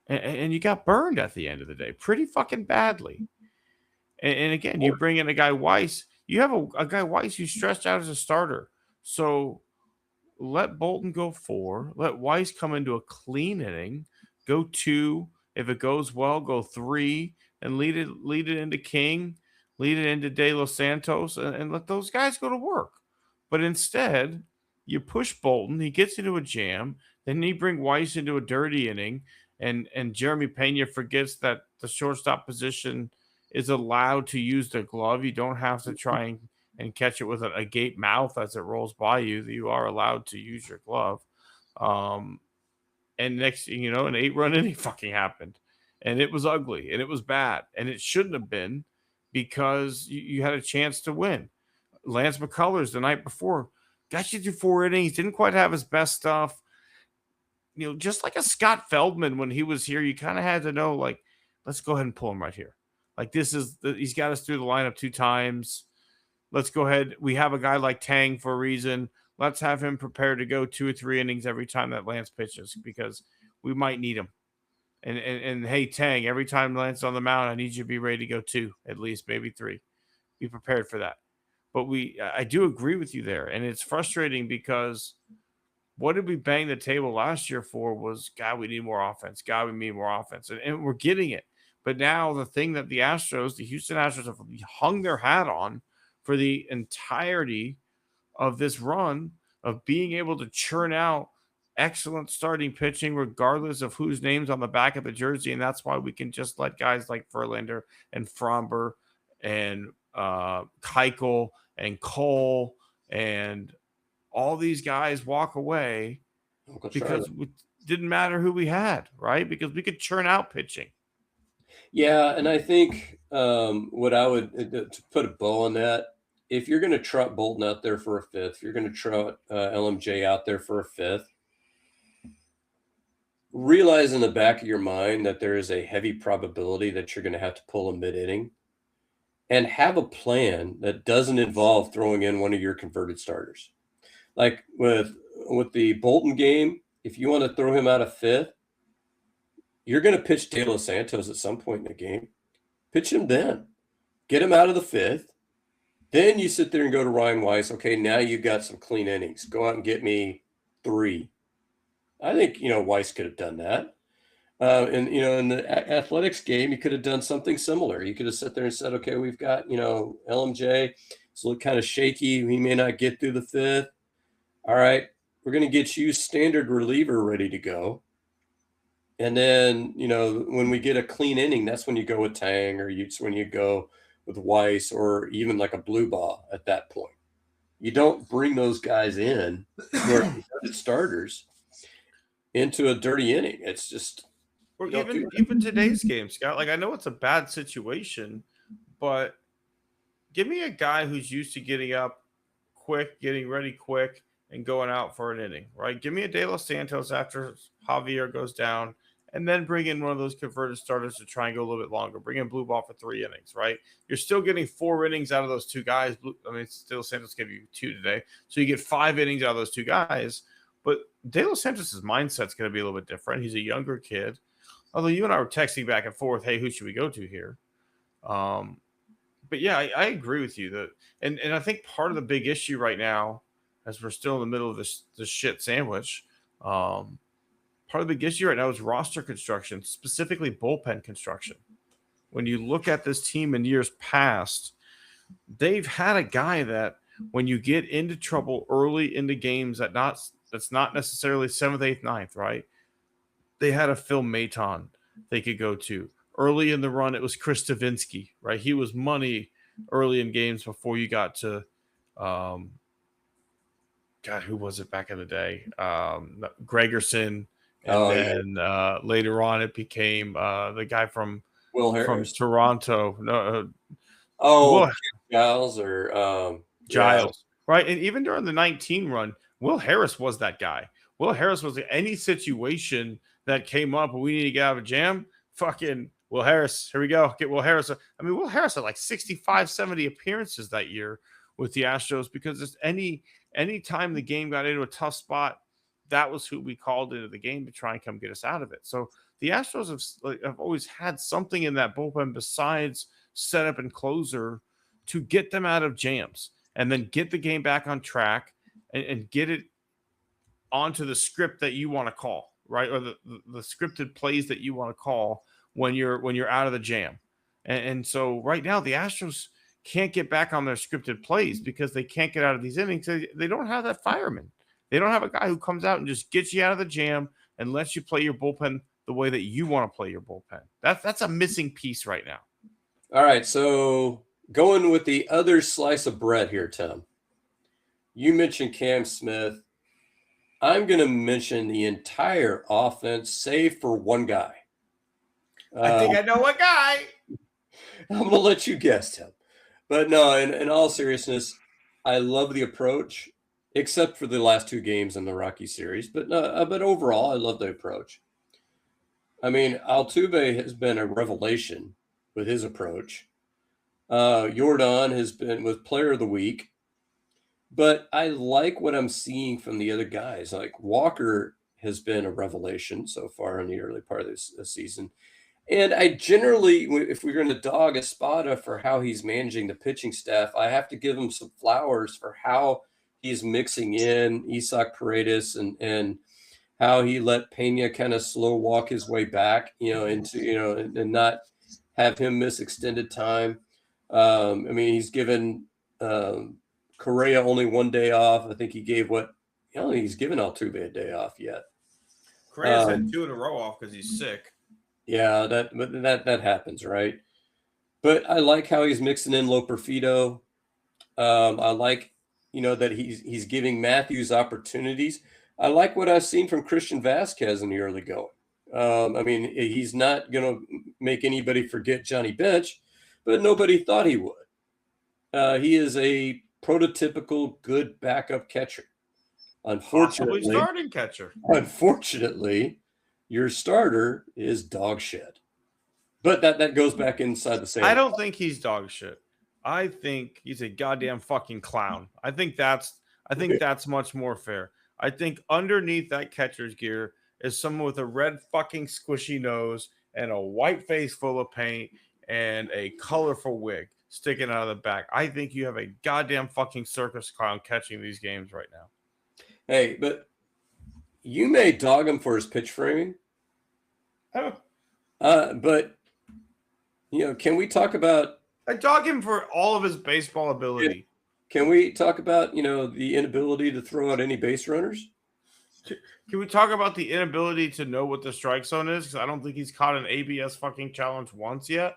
and you got burned at the end of the day, pretty fucking badly. And again, you bring in a guy Weiss. You have a guy Weiss who's stretched out as a starter. So let Bolton go 4. Let Weiss come into a clean inning. Go 2. If it goes well, go 3 and lead it into King, lead it into De Los Santos, and let those guys go to work. But instead, you push Bolton. He gets into a jam. Then you bring Weiss into a dirty inning, and Jeremy Pena forgets that the shortstop position is allowed to use the glove. You don't have to try and catch it with a gape mouth as it rolls by you. You are allowed to use your glove. And next thing you know, an 8-run inning fucking happened. And it was ugly and it was bad. And it shouldn't have been because you had a chance to win. Lance McCullers the night before got you through 4 innings, didn't quite have his best stuff. You know, just like a Scott Feldman when he was here, you kind of had to know, like, let's go ahead and pull him right here. Like, he's got us through the lineup 2 times. Let's go ahead. We have a guy like Tang for a reason. Let's have him prepared to go 2 or 3 innings every time that Lance pitches because we might need him. And hey, Tang, every time Lance is on the mound, I need you to be ready to go 2, at least, maybe 3. Be prepared for that. But I do agree with you there. And it's frustrating because what did we bang the table last year for was, God, we need more offense. God, we need more offense. And we're getting it. But now the thing that the Houston Astros have hung their hat on for the entirety of this run of being able to churn out excellent starting pitching regardless of whose name's on the back of the jersey. And that's why we can just let guys like Verlander and Fromber and Keuchel and Cole and all these guys walk away because it didn't matter who we had, right? Because we could churn out pitching. Yeah, and I think what I would to put a bow on that, if you're going to trot Bolton out there for a 5th, if you're going to trot LMJ out there for a 5th, realize in the back of your mind that there is a heavy probability that you're going to have to pull a mid-inning, and have a plan that doesn't involve throwing in one of your converted starters. Like with the Bolton game, if you want to throw him out of 5th, you're going to pitch De Los Santos at some point in the game. Pitch him then. Get him out of the 5th. Then you sit there and go to Ryan Weiss. Okay, now you got some clean innings. Go out and get me 3. I think, Weiss could have done that. And, in the athletics game, you could have done something similar. You could have sat there and said, okay, we've got, LMJ. It's look kind of shaky. We may not get through the 5th. All right, we're going to get you standard reliever ready to go. And then, when we get a clean inning, that's when you go with Tang, or when you go with Weiss, or even like a blue ball at that point. You don't bring those guys in who are starters into a dirty inning. It's just even today's game, Scott. Like, I know it's a bad situation, but give me a guy who's used to getting up quick, getting ready quick, and going out for an inning, right? Give me a De Los Santos after Javier goes down, and then bring in one of those converted starters to try and go a little bit longer. Bring in blue ball for 3 innings, right? You're still getting 4 innings out of those 2 guys. De Los Santos gave you 2 today, so you get 5 innings out of those 2 guys. But De Los Santos' mindset's going to be a little bit different. He's a younger kid. Although you and I were texting back and forth, hey, who should we go to here? But yeah, I agree with you that, and I think part of the big issue right now, as we're still in the middle of this shit sandwich, part of the big issue right now is roster construction, specifically bullpen construction. When you look at this team in years past, they've had a guy that when you get into trouble early into games that's not necessarily 7th, 8th, 9th, right? They had a Phil Maton they could go to. Early in the run, it was Chris Stavinsky, right? He was money early in games before you got to God, who was it back in the day? Gregerson, and Oh, yeah. then later on it became the guy from Will Harris. Toronto. No, Oh, Will Giles or yeah. Giles, right? And even during the 19 run, Will Harris was that guy. Will Harris was any situation that came up, we need to get out of a jam. Fucking Will Harris, here we go. Get Will Harris. I mean, Will Harris had like 65, 70 appearances that year with the Astros because just any time the game got into a tough spot, that was who we called into the game to try and come get us out of it. So the Astros have always had something in that bullpen besides setup and closer to get them out of jams and then get the game back on track and get it onto the script that you want to call, right? Or the scripted plays that you want to call when you're out of the jam. And so right now the Astros can't get back on their scripted plays because they can't get out of these innings. They don't have that fireman. They don't have a guy who comes out and just gets you out of the jam and lets you play your bullpen the way that you want to play your bullpen. That's a missing piece right now. All right, so going with the other slice of bread here, Tim. You mentioned Cam Smith. I'm going to mention the entire offense, save for one guy. I think I know what guy. I'm going to let you guess, Tim. But no, in all seriousness, I love the approach, except for the last two games in the Rocky series. But overall, I love the approach. I mean, Altuve has been a revelation with his approach. Jordan has been with Player of the Week. But I like what I'm seeing from the other guys. Like Walker has been a revelation so far in the early part of this season. And I generally, if we're going to dog Espada for how he's managing the pitching staff, I have to give him some flowers for how he's mixing in Isaac Paredes and how he let Pena kind of slow walk his way back, into, and not have him miss extended time. I mean, he's given Correa only one day off. I think he gave he's given Altuve a day off yet. Correa's had 2 in a row off because he's sick. Yeah, that happens, right? But I like how he's mixing in Loperfido. I like, that he's giving Matthews opportunities. I like what I've seen from Christian Vasquez in the early going. I mean, he's not going to make anybody forget Johnny Bench, but nobody thought he would. He is a prototypical good backup catcher. Possibly starting catcher. Unfortunately, your starter is dog shit. But that goes back inside the same. I don't think he's dog shit. I think he's a goddamn fucking clown. I think that's much more fair. I think underneath that catcher's gear is someone with a red fucking squishy nose and a white face full of paint and a colorful wig sticking out of the back. I think you have a goddamn fucking circus clown catching these games right now. Hey, but you may dog him for his pitch framing. But can we talk about? I dog him for all of his baseball ability. Can we talk about the inability to throw out any base runners? Can we talk about the inability to know what the strike zone is? Because I don't think he's caught an ABS fucking challenge once yet.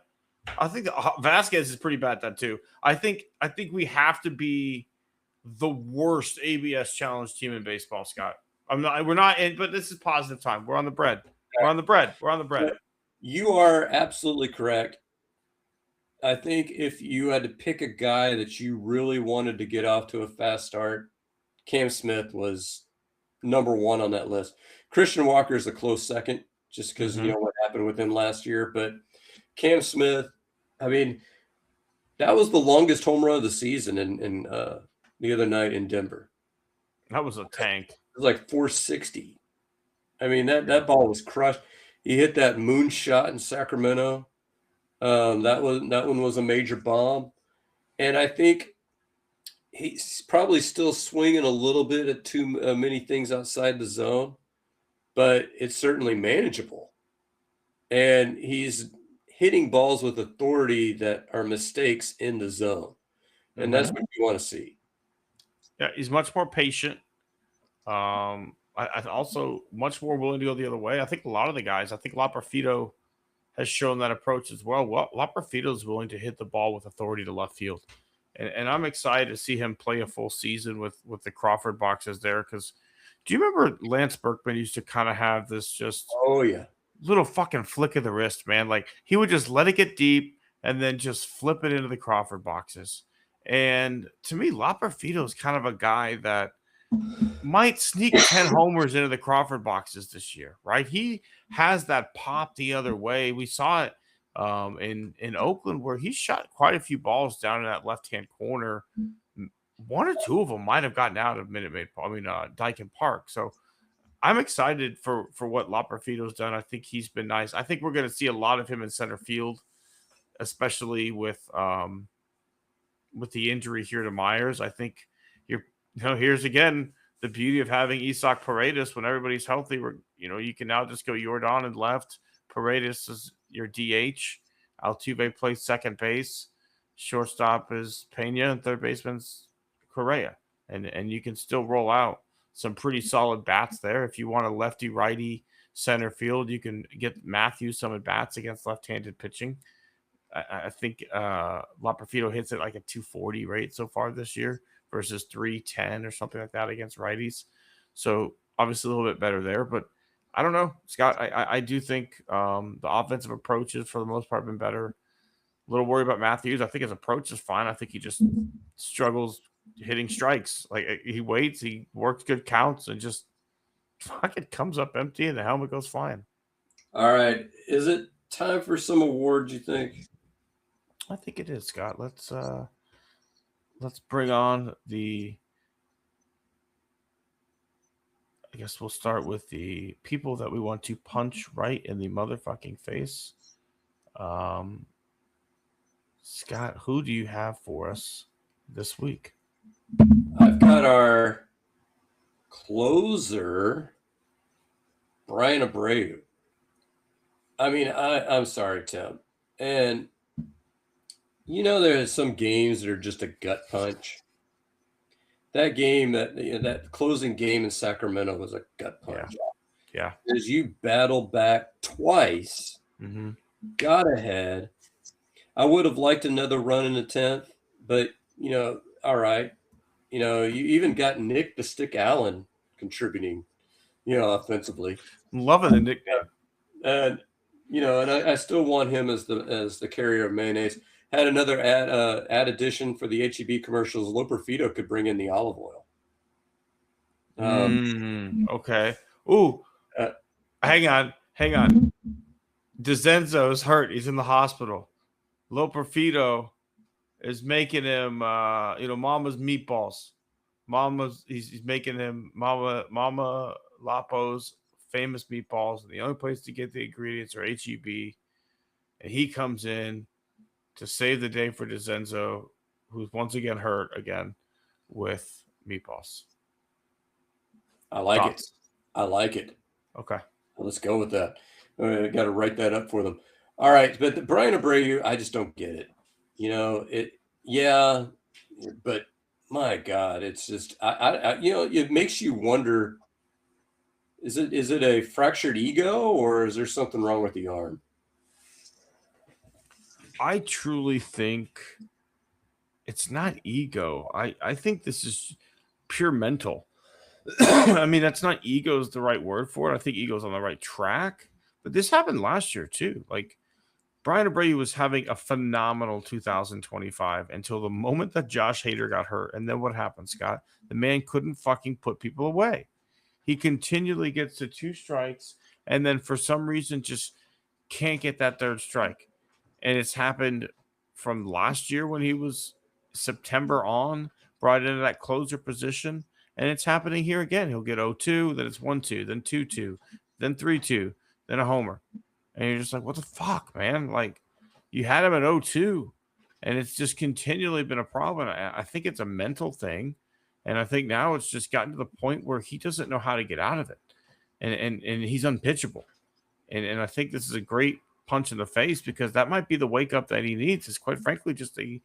I think Vasquez is pretty bad at that too. I think we have to be the worst ABS challenge team in baseball, Scott. We're not in, but this is positive time. We're on the bread. We're on the bread. You are absolutely correct. I think if you had to pick a guy that you really wanted to get off to a fast start, Cam Smith was number one on that list. Christian Walker is a close second, just because what happened with him last year. But Cam Smith, I mean, that was the longest home run of the season in the other night in Denver. That was a tank. It was like 460. I mean, that ball was crushed. He hit that moon shot in Sacramento. That one was a major bomb. And I think he's probably still swinging a little bit at too many things outside the zone, but it's certainly manageable. And he's hitting balls with authority that are mistakes in the zone. And that's what you want to see. Yeah, he's much more patient. I also much more willing to go the other way. I think a lot of the guys, Loperfido has shown that approach as well. Loperfido is willing to hit the ball with authority to left field. And I'm excited to see him play a full season with the Crawford boxes there. Because do you remember Lance Berkman used to kind of have this just Oh yeah. little fucking flick of the wrist, man? Like he would just let it get deep and then just flip it into the Crawford boxes. And to me, Loperfido is kind of a guy that might sneak 10 homers into the Crawford boxes this year, right? He has that pop the other way. We saw it in Oakland where he shot quite a few balls down in that left-hand corner. One or two of them might have gotten out of Minute Maid, Dyken Park. So I'm excited for what Loperfido's done. I think he's been nice. I think we're going to see a lot of him in center field, especially with the injury here to Myers. I think here's again the beauty of having Isaac Paredes when everybody's healthy. You can now just go Jordan in left. Paredes is your DH. Altuve plays second base. Shortstop is Pena, and third baseman's Correa. And you can still roll out some pretty solid bats there. If you want a lefty-righty center field, you can get Matthews some at bats against left-handed pitching. I think Loperfido hits it like a 240 rate so far this year versus 310 or something like that against righties. So obviously a little bit better there, but I don't know, Scott. I do think the offensive approaches for the most part have been better. A little worried about Matthews. I think his approach is fine. I think he just struggles hitting strikes. Like he waits, he works good counts, and just fucking comes up empty, and the helmet goes flying. All right, is it time for some awards? You think? I think it is, Scott. Let's bring on I guess we'll start with the people that we want to punch right in the motherfucking face. Scott, who do you have for us this week? I've got our closer, Brian Abreu. I mean, I'm sorry, Tim. And there's some games that are just a gut punch. That game, that closing game in Sacramento was a gut punch. Yeah. As you battled back twice, got ahead. I would have liked another run in the 10th, but, all right. You even got Nick the Stick Allen contributing, offensively. I'm loving the nickname. And, and I still want him as the carrier of mayonnaise. Had another ad addition for the HEB commercials. Loperfido could bring in the olive oil. Okay. Ooh. Hang on. DeZenzo's hurt. He's in the hospital. Loperfido is making him, Mama's meatballs. He's making him Mama Lapo's famous meatballs. And the only place to get the ingredients are HEB. And he comes in to save the day for DeZenzo, who's once again hurt again with meatballs. I like it. Okay. Well, let's go with that. I got to write that up for them. All right. But the Brian Abreu, I just don't get it. But my God, it's just, it makes you wonder, is it a fractured ego or is there something wrong with the arm? I truly think it's not ego. I think this is pure mental. I mean, that's not ego is the right word for it. I think ego's on the right track. But this happened last year too. Like Brian Abreu was having a phenomenal 2025 until the moment that Josh Hader got hurt. And then what happened, Scott? The man couldn't fucking put people away. He continually gets to 2 strikes and then for some reason just can't get that 3rd strike. And it's happened from last year when he was September on, brought into that closer position. And it's happening here again. He'll get 0-2, then it's 1-2, then 2-2, then 3-2, then a homer. And you're just like, what the fuck, man? Like, you had him at 0-2, and it's just continually been a problem. I think it's a mental thing. And I think now it's just gotten to the point where he doesn't know how to get out of it. And he's unpitchable. And I think this is a great punch in the face because that might be the wake up that he needs is quite frankly just a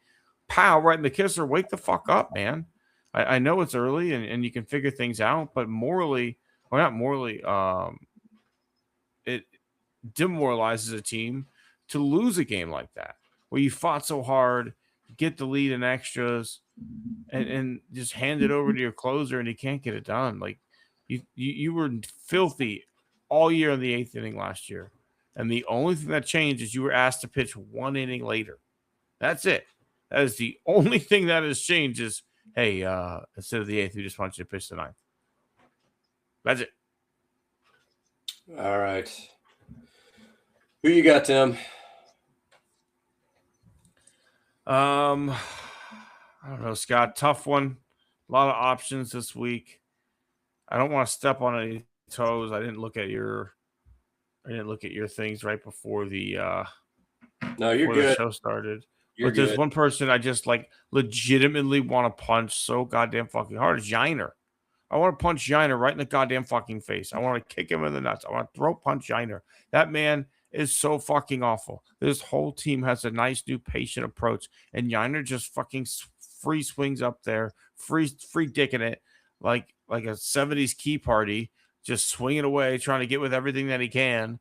pow right in the kisser. Wake the fuck up, man. I know it's early and you can figure things out, but morally, or not morally, it demoralizes a team to lose a game like that where you fought so hard, get the lead in extras, and just hand it over to your closer, and he can't get it done. Like you were filthy all year in the 8th inning last year, and the only thing that changed is you were asked to pitch 1 inning later. That's it. That is the only thing that has changed. Is hey, instead of the 8th, we just want you to pitch the 9th. That's it. All right. Who you got, Tim? I don't know, Scott. Tough one. A lot of options this week. I don't want to step on any toes. I didn't look at your things right before the No, you're before good. the show started. You're But there's good. one person I just like legitimately want to punch so goddamn fucking hard. It's Yiner. I want to punch Yiner right in the goddamn fucking face. I want to kick him in the nuts. I want to throat punch Yiner. That man is so fucking awful. This whole team has a nice new patient approach, and Yiner just fucking free swings up there, free dicking it like a 70s key party, just swinging away, trying to get with everything that he can.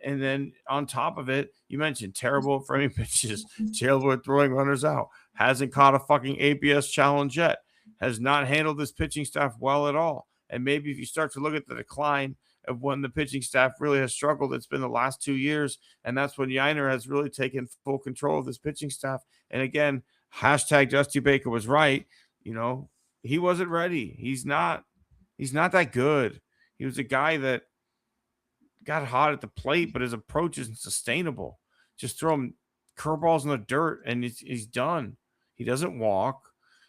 And then on top of it, you mentioned terrible at framing pitches, terrible at throwing runners out, hasn't caught a fucking ABS challenge yet, has not handled this pitching staff well at all. And maybe if you start to look at the decline of when the pitching staff really has struggled, it's been the last 2 years. And that's when Yiner has really taken full control of this pitching staff. And again, hashtag Dusty Baker was right. You know, he wasn't ready. He's not that good. He was a guy that got hot at the plate, but his approach isn't sustainable. Just throw him curveballs in the dirt and he's done. He doesn't walk.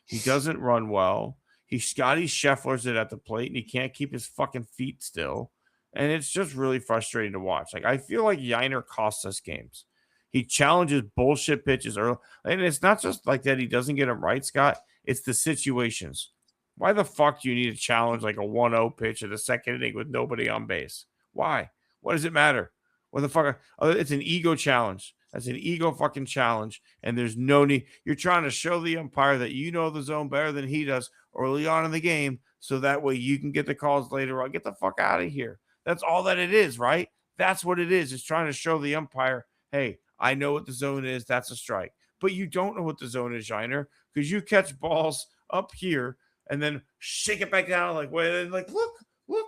He doesn't run well. Scotty Scheffler's it at the plate, and he can't keep his fucking feet still. And it's just really frustrating to watch. Like, I feel like Yiner costs us games. He challenges bullshit pitches early. And it's not just like that he doesn't get them right, Scott. It's the situations. Why the fuck do you need to challenge like a 1-0 pitch in the second inning with nobody on base? Why? What does it matter? What the fuck? It's an ego challenge. That's an ego fucking challenge. And there's no need. You're trying to show the umpire that you know the zone better than he does early on in the game. So that way you can get the calls later on. Get the fuck out of here. That's all that it is, right? That's what it is. It's trying to show the umpire, hey, I know what the zone is. That's a strike. But you don't know what the zone is, Shiner, because you catch balls up here and then shake it back down like, wait, and like, look,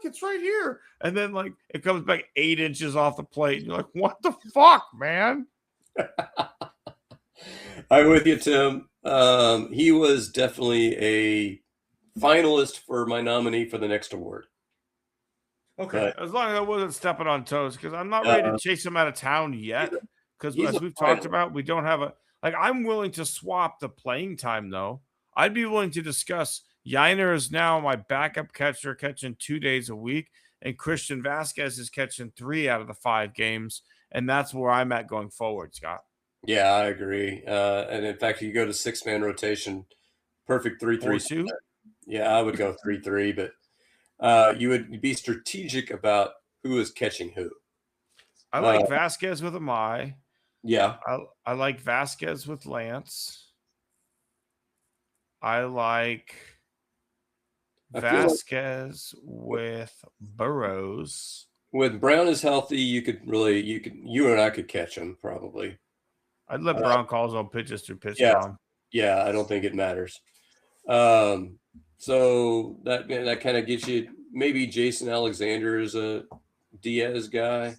it's right here. And then like it comes back 8 inches off the plate. And you're like, what the fuck, man? I'm with you, Tim. He was definitely a finalist for my nominee for the next award. Okay, as long as I wasn't stepping on toes, because I'm not ready to chase him out of town yet. Because as we've talked about, we don't have I'm willing to swap the playing time, though. I'd be willing to discuss Yiner is now my backup catcher, catching 2 days a week, and Christian Vasquez is catching 3 out of the 5 games, and that's where I'm at going forward, Scott. Yeah, I agree. And in fact, if you go to 6-man rotation, perfect 3-3. Yeah, I would go 3-3, but you would be strategic about who is catching who. I like Vasquez with Amai. Yeah. I like Vasquez with Lance. I like Vasquez with Burrows. When Brown is healthy, you and I could catch him probably. I'd let Brown call his own pitches through pitch count. Yeah, I don't think it matters. So that kind of gets you. Maybe Jason Alexander is a Diaz guy.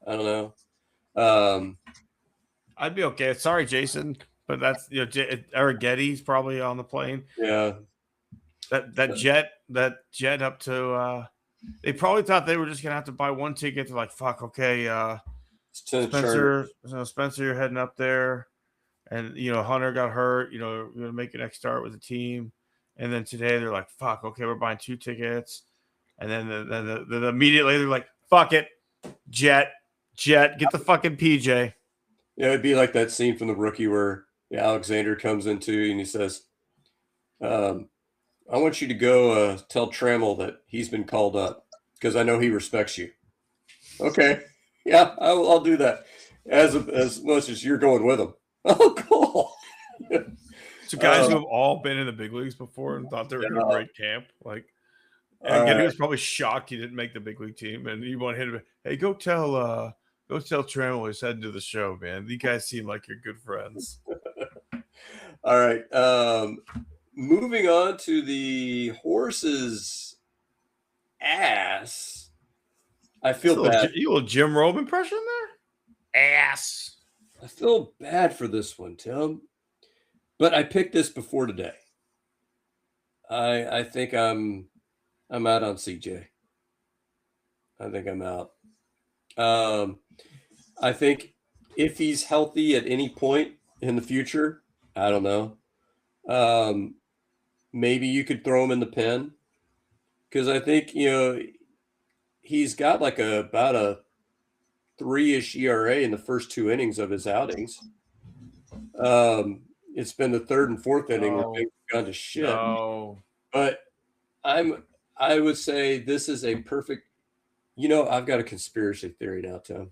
I don't know. I'd be okay. Sorry, Jason, but that's Eric Getty's probably on the plane. Yeah. That jet up to they probably thought they were just gonna have to buy one ticket. They're like, fuck, okay, Spencer, you're heading up there, and Hunter got hurt. You're gonna make your next start with the team, and then today they're like, fuck, okay, we're buying 2 tickets, and then the immediately they're like, fuck it, jet, get the fucking PJ. Yeah, it'd be like that scene from The Rookie where Alexander comes into and he says, I want you to go tell Trammell that he's been called up because I know he respects you. Okay. Yeah, I'll do that as much as you're going with him. Oh, cool. So guys who have all been in the big leagues before and thought they were going to break camp, again, he was probably shocked he didn't make the big league team, and you want him to, hey, go tell Trammell he's heading to the show, man. You guys seem like you're good friends. All right. Moving on to the horse's ass. I feel bad. You little Jim Rome impression there? Ass. I feel bad for this one, Tim. But I picked this before today. I think I'm out on CJ. I think I'm out. I think if he's healthy at any point in the future, I don't know. Maybe you could throw him in the pen, because I think he's got like about a 3-ish ERA in the first 2 innings of his outings. It's been the third and fourth inning where they've gone to shit. No. But I would say this is a perfect. I've got a conspiracy theory now, Tim.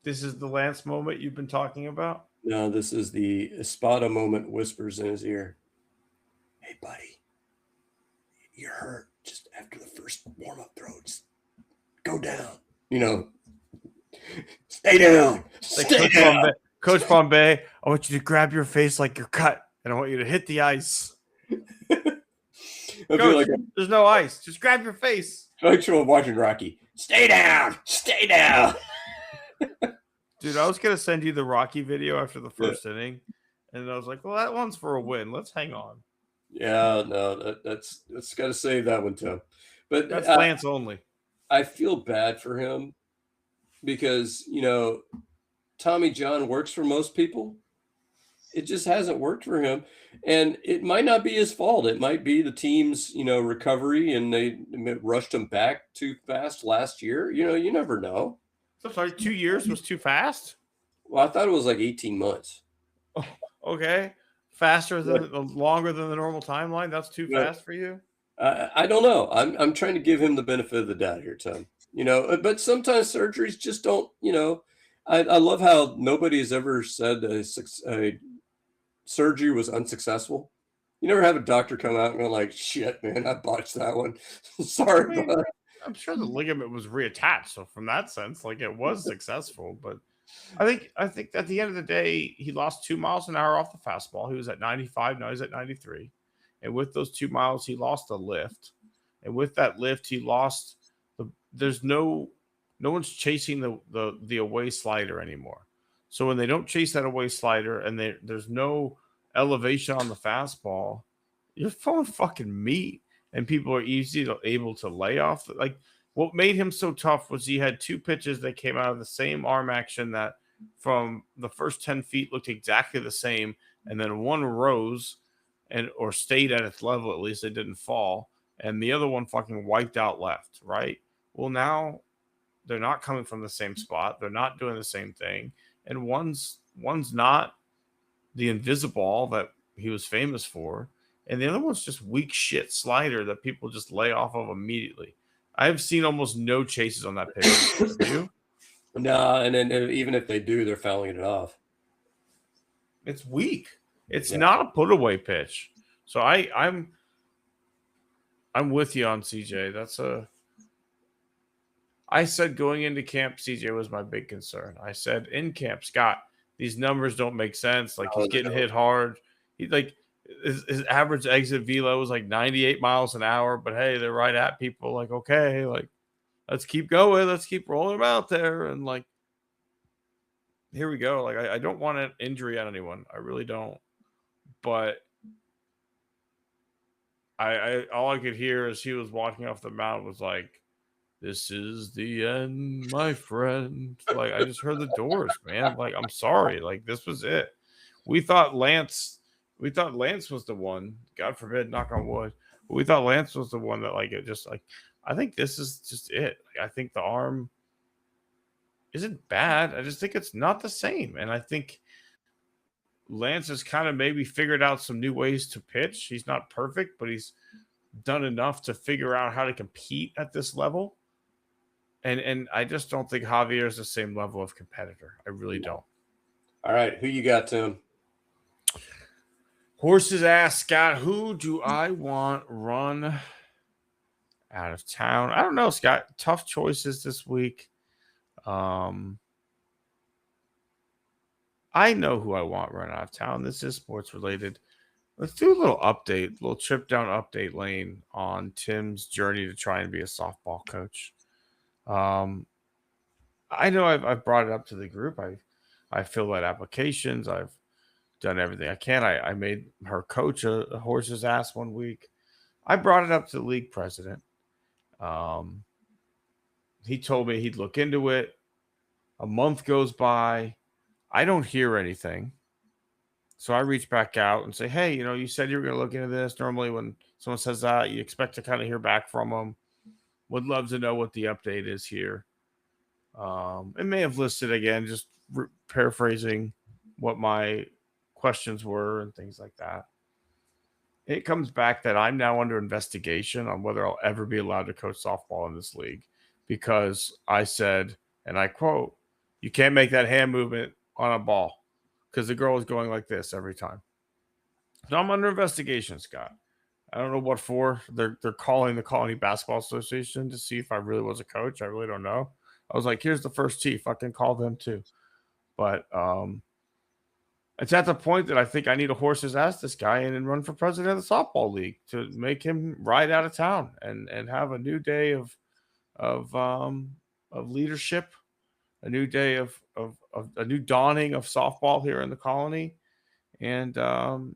This is the Lance moment you've been talking about? No, this is the Espada moment. Whispers in his ear. Hey, buddy, you're hurt. Just after the first warm-up throw, just go down. Stay down. Stay down. Coach Bombay, I want you to grab your face like you're cut, and I want you to hit the ice. Coach, there's no ice. Just grab your face. Actually, watching Rocky. Stay down. Stay down. Dude, I was going to send you the Rocky video after the first inning, and I was like, well, that one's for a win. Let's hang on. Yeah, no, that's got to save that one, Tim. But that's Lance only. I feel bad for him because, Tommy John works for most people. It just hasn't worked for him. And it might not be his fault. It might be the team's, recovery, and they rushed him back too fast last year. You never know. I'm sorry, 2 years was too fast? Well, I thought it was like 18 months. Oh, okay. Longer than the normal timeline? That's too fast for you? I don't know. I'm trying to give him the benefit of the doubt here, Tom. But sometimes surgeries just don't, I love how nobody has ever said a surgery was unsuccessful. You never have a doctor come out and go like, shit, man, I botched that one. Sorry, bud. I'm sure the ligament was reattached. So from that sense, like, it was successful. But I think at the end of the day, he lost 2 miles an hour off the fastball. He was at 95. Now he's at 93. And with those 2 miles, he lost a lift. And with that lift, he lost there's no one's chasing the away slider anymore. So when they don't chase that away slider and there's no elevation on the fastball, you're full of fucking meat, and people are able to lay off. Like, what made him so tough was he had 2 pitches that came out of the same arm action that from the first 10 feet looked exactly the same, and then one rose or stayed at its level. At least it didn't fall, and the other one fucking wiped out left, right? Well, now they're not coming from the same spot. They're not doing the same thing. And one's not the invisible that he was famous for. And the other one's just weak shit slider that people just lay off of immediately. I've seen almost no chases on that pitch. Have you? No, and then even if they do, they're fouling it off. It's weak. It's not a put away pitch. So I'm with you on CJ. I said going into camp, CJ was my big concern. I said in camp, Scott, these numbers don't make sense. Like, he's getting hit hard. His average exit velo was like 98 miles an hour, but hey, they're right at people. Like, okay, like, let's keep going. Let's keep rolling him out there. And like, here we go. Like, I don't want an injury on anyone. I really don't. But I all I could hear as he was walking off the mound was like, "This is the end, my friend." Like, I just heard the Doors, man. Like, I'm sorry. Like, this was it. We thought Lance was the one. God forbid, knock on wood. But we thought Lance was the one that, like, it just, like, I think this is just it. Like, I think the arm isn't bad. I just think it's not the same. And I think Lance has kind of maybe figured out some new ways to pitch. He's not perfect, but he's done enough to figure out how to compete at this level. And I just don't think Javier is the same level of competitor. I really don't. All right. Who you got, Tim? Horse's ass, Scott. Who do I want run out of town? I don't know, Scott. Tough choices this week. I I know who I want running out of town. This is sports related. Let's do a little update, little trip down update lane on Tim's journey to try and be a softball coach. I know I've brought it up to the group. I filled out applications. I've done everything I can. I made her coach a horse's ass one week. I brought it up to the league president. He told me he'd look into it. A month goes by. I don't hear anything. So I reach back out and say, hey, you said you were going to look into this. Normally when someone says that, you expect to kind of hear back from them. Would love to know what the update is here. It may have listed again, just paraphrasing what my questions were and things like that. It comes back that I'm now under investigation on whether I'll ever be allowed to coach softball in this league because I said, and I quote, you can't make that hand movement on a ball because the girl is going like this every time. So I'm under investigation, Scott. I don't know what for. They're calling the Colony Basketball Association to see if I really was a coach. I really don't know. I was like, here's the first tee. Fucking call them too. But it's at the point that I think I need a horse's ass this guy and run for president of the softball league to make him ride out of town and have a new day of leadership, a new day of a new dawning of softball here in the colony. And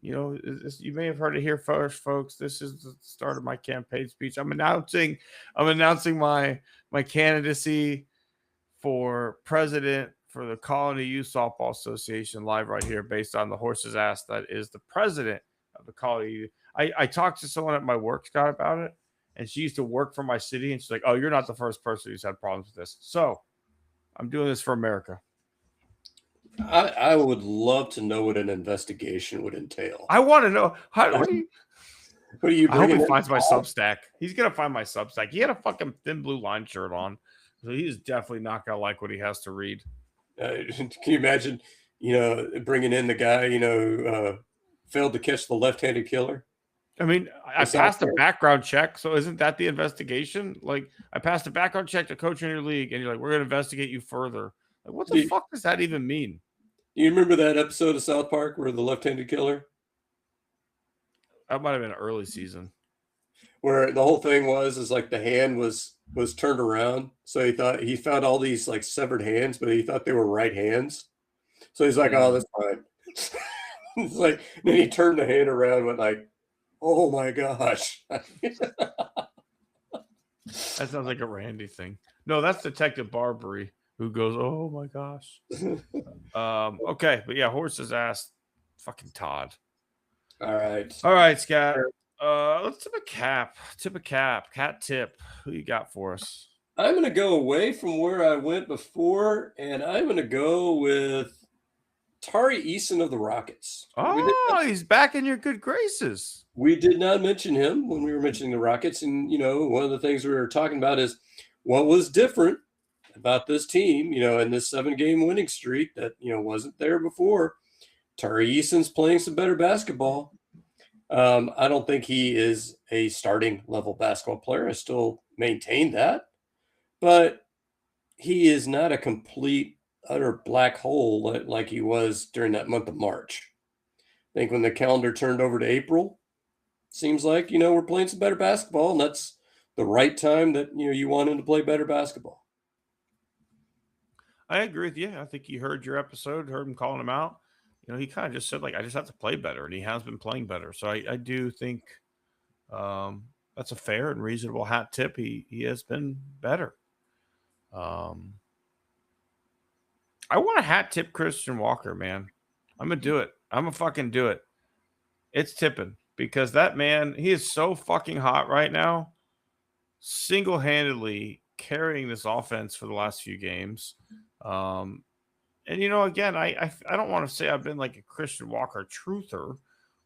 you may have heard it here first, folks. This is the start of my campaign speech. I'm announcing my candidacy for president for the Colony Youth Softball Association live right here based on the horse's ass that is the president of the Colony. I talked to someone at my work, Scott, about it, and she used to work for my city, and she's like, oh, you're not the first person who's had problems with this. So I'm doing this for America. I would love to know what an investigation would entail. I want to know what do you I hope he finds my Substack. He's gonna find my Substack. He had a fucking thin blue line shirt on, so he's definitely not gonna like what he has to read. Can you imagine, bringing in the guy, who failed to catch the left-handed killer? I mean, I passed a background check, so isn't that the investigation? Like, I passed a background check to coach in your league, and you're like, we're gonna investigate you further. Like, what the fuck does that even mean? You remember that episode of South Park where the left-handed killer? That might have been an early season. Where the whole thing is like the hand was turned around. So he found all these like severed hands, but he thought they were right hands. So he's like, oh, that's fine. It's like, then he turned the hand around and went like, oh my gosh. That sounds like a Randy thing. No, that's Detective Barbary who goes, oh my gosh. Okay, but yeah, horse's ass, fucking Todd. All right, Scott. Let's tip a cap. Cat tip. Who you got for us? I'm going to go away from where I went before, and I'm going to go with Tari Eason of the Rockets. Oh, he's back in your good graces. We did not mention him when we were mentioning the Rockets, and one of the things we were talking about is what was different about this team, in this 7-game winning streak that wasn't there before. Tari Eason's playing some better basketball. I don't think he is a starting level basketball player. I still maintain that, but he is not a complete, utter black hole like he was during that month of March. I think when the calendar turned over to April, seems like, we're playing some better basketball, and that's the right time that, you want him to play better basketball. I agree with you. I think you heard your episode, heard him calling him out. He kind of just said, like, I just have to play better, and he has been playing better. So I do think that's a fair and reasonable hat tip. He has been better. I want to hat tip Christian Walker, man. I'm going to do it. I'm going to fucking do it. It's tipping because that man, he is so fucking hot right now, single-handedly carrying this offense for the last few games. And, again, I don't want to say I've been like a Christian Walker truther,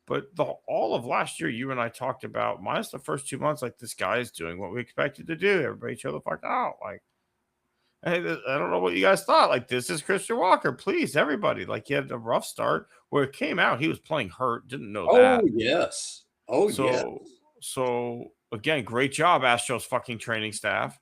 but all of last year, you and I talked about, minus the first 2 months, like, this guy is doing what we expected to do. Everybody chill the fuck out. Like, hey, I don't know what you guys thought. Like, this is Christian Walker. Please, everybody. Like, he had a rough start where it came out. He was playing hurt. Didn't know that. Oh, yes. So, again, great job, Astros fucking training staff.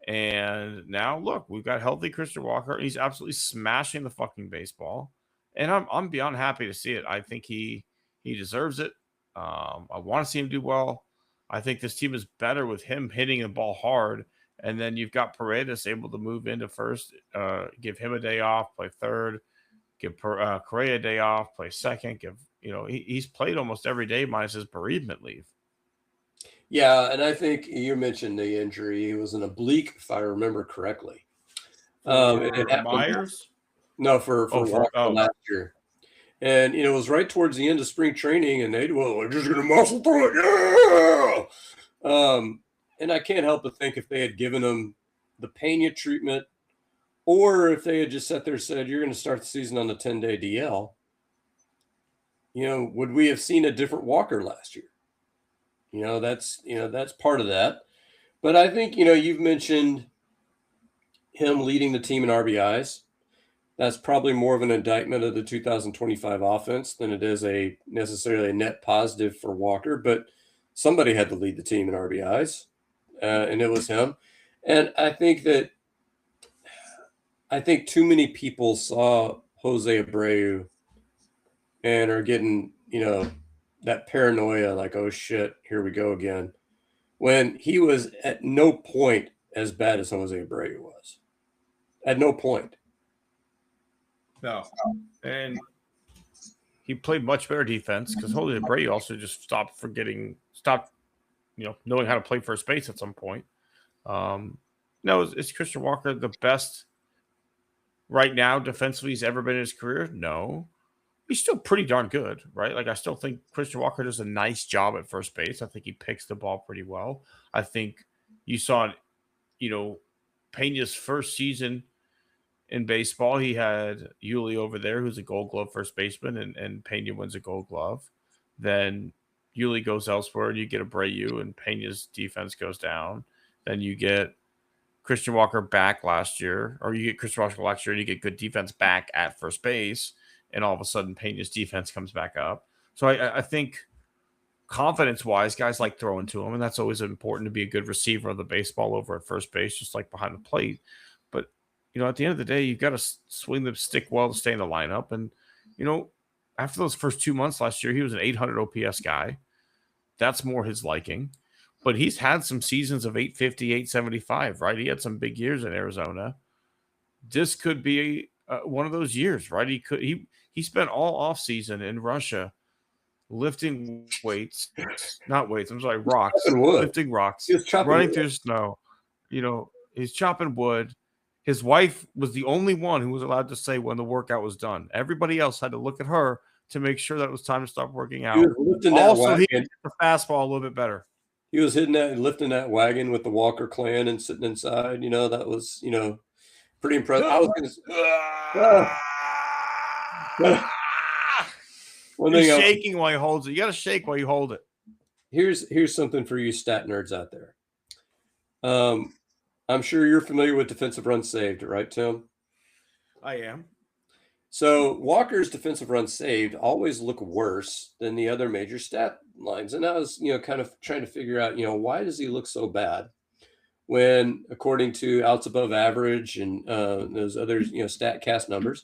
And now, look, we've got healthy Christian Walker. He's absolutely smashing the fucking baseball. and I'm beyond happy to see it. I think he deserves it. I want to see him do well. I think this team is better with him hitting the ball hard, and then you've got Paredes able to move into first, give him a day off, play third, give Correa a day off, play second. He's played almost every day minus his bereavement leave. Yeah, and I think you mentioned the injury. It was an oblique, if I remember correctly. It happened. Myers? No, for Walker last year. And, it was right towards the end of spring training, and we're just going to muscle through it. Yeah! And I can't help but think if they had given him the Pena treatment, or if they had just sat there and said, you're going to start the season on the 10-day DL, would we have seen a different Walker last year? That's part of that. But I think, you've mentioned him leading the team in RBIs. That's probably more of an indictment of the 2025 offense than it is necessarily a net positive for Walker. But somebody had to lead the team in RBIs, and it was him. And I think too many people saw Jose Abreu and are getting, that paranoia, like, oh shit, here we go again, when he was at no point as bad as Jose Abreu was. At no point. No. And he played much better defense because Jose Abreu also just stopped knowing how to play first base at some point. No, is Christian Walker the best right now defensively he's ever been in his career? No. He's still pretty darn good, right? Like, I still think Christian Walker does a nice job at first base. I think he picks the ball pretty well. I think you saw, Pena's first season in baseball, he had Yuli over there, who's a Gold Glove first baseman, and Pena wins a Gold Glove. Then Yuli goes elsewhere, and you get Abreu, and Pena's defense goes down. Then you get Christian Walker back last year, or you get Christian Walker last year, and you get good defense back at first base, and all of a sudden Pena's defense comes back up. So I think confidence-wise, guys like throwing to him, and that's always important to be a good receiver of the baseball over at first base, just like behind the plate. But, at the end of the day, you've got to swing the stick well to stay in the lineup. And, after those first 2 months last year, he was an 800 OPS guy. That's more his liking. But he's had some seasons of 850, 875, right? He had some big years in Arizona. This could be one of those years, right? He spent all offseason in Russia lifting rocks, lifting rocks, running through snow. He's chopping wood. His wife was the only one who was allowed to say when the workout was done. Everybody else had to look at her to make sure that it was time to stop working out. Also, he hit the fastball a little bit better. He was lifting that wagon with the Walker clan and sitting inside. That was, pretty impressive. I was going to shaking while he holds it. You got to shake while you hold it. Here's something for you stat nerds out there. I'm sure you're familiar with defensive runs saved, right, Tim? I am. So Walker's defensive runs saved always look worse than the other major stat lines. And I was, kind of trying to figure out, why does he look so bad when, according to outs above average and those other, StatCast numbers.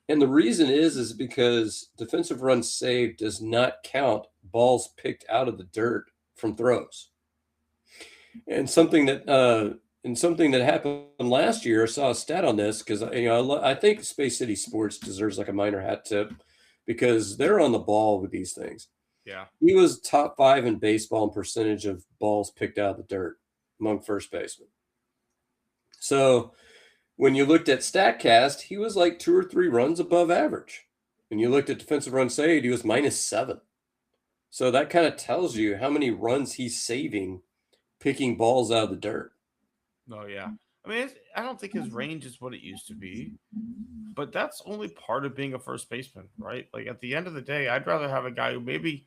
And the reason is because defensive runs saved does not count balls picked out of the dirt from throws. And something that happened last year, I saw a stat on this because I think Space City Sports deserves like a minor hat tip because they're on the ball with these things. Yeah, he was top 5 in baseball in percentage of balls picked out of the dirt among first basemen. So when you looked at StatCast, he was like 2 or 3 runs above average. When you looked at defensive runs saved, he was -7. So that kind of tells you how many runs he's saving picking balls out of the dirt. Oh, yeah. I mean, I don't think his range is what it used to be, but that's only part of being a first baseman, right? Like, at the end of the day, I'd rather have a guy who maybe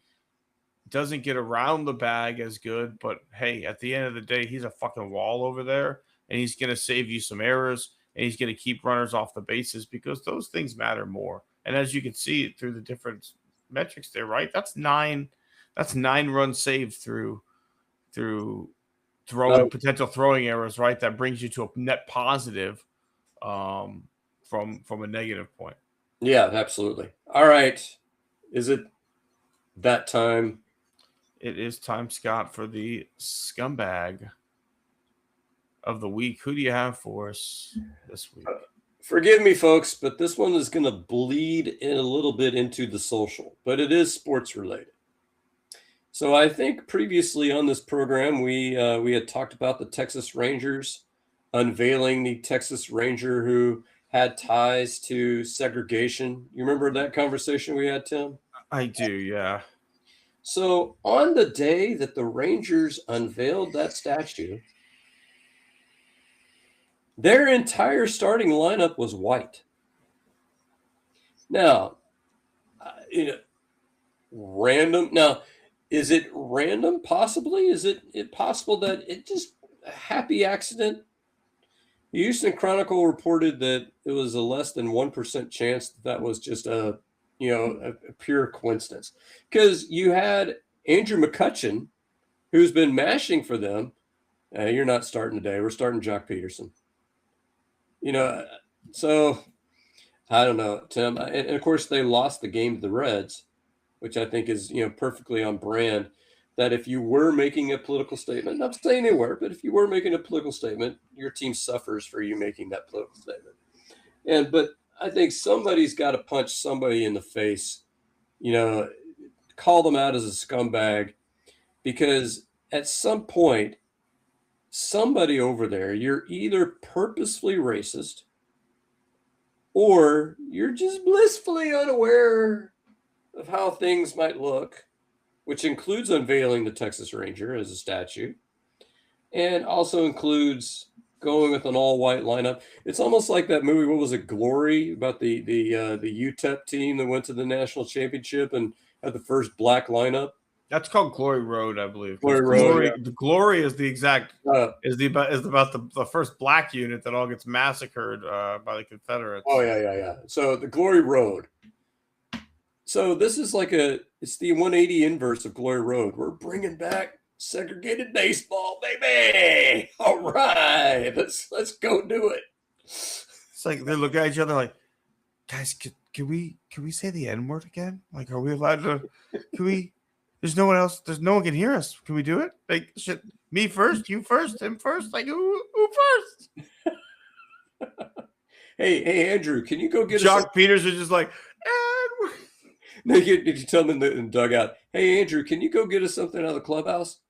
doesn't get around the bag as good, but hey, at the end of the day, he's a fucking wall over there, and he's going to save you some errors, and he's going to keep runners off the bases because those things matter more. And as you can see through the different metrics there, right? That's 9 runs saved through potential throwing errors, right? That brings you to a net positive from a negative point. Yeah, absolutely. All right. Is it that time? It is time, Scott, for the scumbag of the week. Who do you have for us this week? Forgive me, folks, but this one is going to bleed in a little bit into the social, but it is sports related. So I think previously on this program we had talked about the Texas Rangers unveiling the Texas Ranger who had ties to segregation. You remember that conversation we had, Tim? I do, yeah. So on the day that the Rangers unveiled that statue, their entire starting lineup was white. Now, random. Now, is it random? Possibly. Is it possible that it just a happy accident? The Houston Chronicle reported that it was a less than 1% chance that was just a pure coincidence, because you had Andrew McCutchen, who's been mashing for them. You're not starting today. We're starting Jock Peterson. So I don't know, Tim. And of course, they lost the game to the Reds, which I think is perfectly on brand. That if you were making a political statement, not saying they were, but if you were making a political statement, your team suffers for you making that political statement. But I think somebody's got to punch somebody in the face, call them out as a scumbag, because at some point, somebody over there, you're either purposefully racist or you're just blissfully unaware of how things might look, which includes unveiling the Texas Ranger as a statue, and also includes going with an all-white lineup. It's almost like that movie. What was it, Glory, about the UTEP team that went to the national championship and had the first black lineup. That's called Glory Road, I believe. Glory Road. Yeah. The Glory is the exact is about the first black unit that all gets massacred by the Confederates. Oh yeah. So the Glory Road. So this is like it's the 180 inverse of Glory Road. We're bringing back segregated baseball, baby. All right, let's go do it. It's like they look at each other like, guys, can we say the N-word again? Like, are we allowed to? Can we? There's no one else. There's no one can hear us. Can we do it? Like, shit, me first, you first, him first. Like, who first? Hey, Andrew, can you go get Jock Peters is just like, no, did you tell him in the dugout? Hey, Andrew, can you go get us something out of the clubhouse?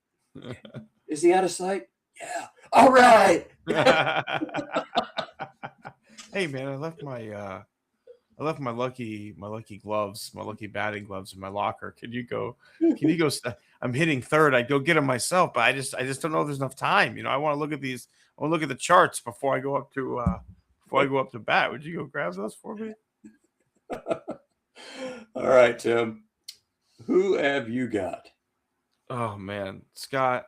Is he out of sight? Yeah. All right. Hey, man, I left my lucky gloves, my lucky batting gloves in my locker. Can you go? I'm hitting third. I'd go get them myself, but I just don't know if there's enough time. I want to look at these. I want to look at the charts before I go up to bat. Would you go grab those for me? All right, Tim. Who have you got? Oh man, Scott.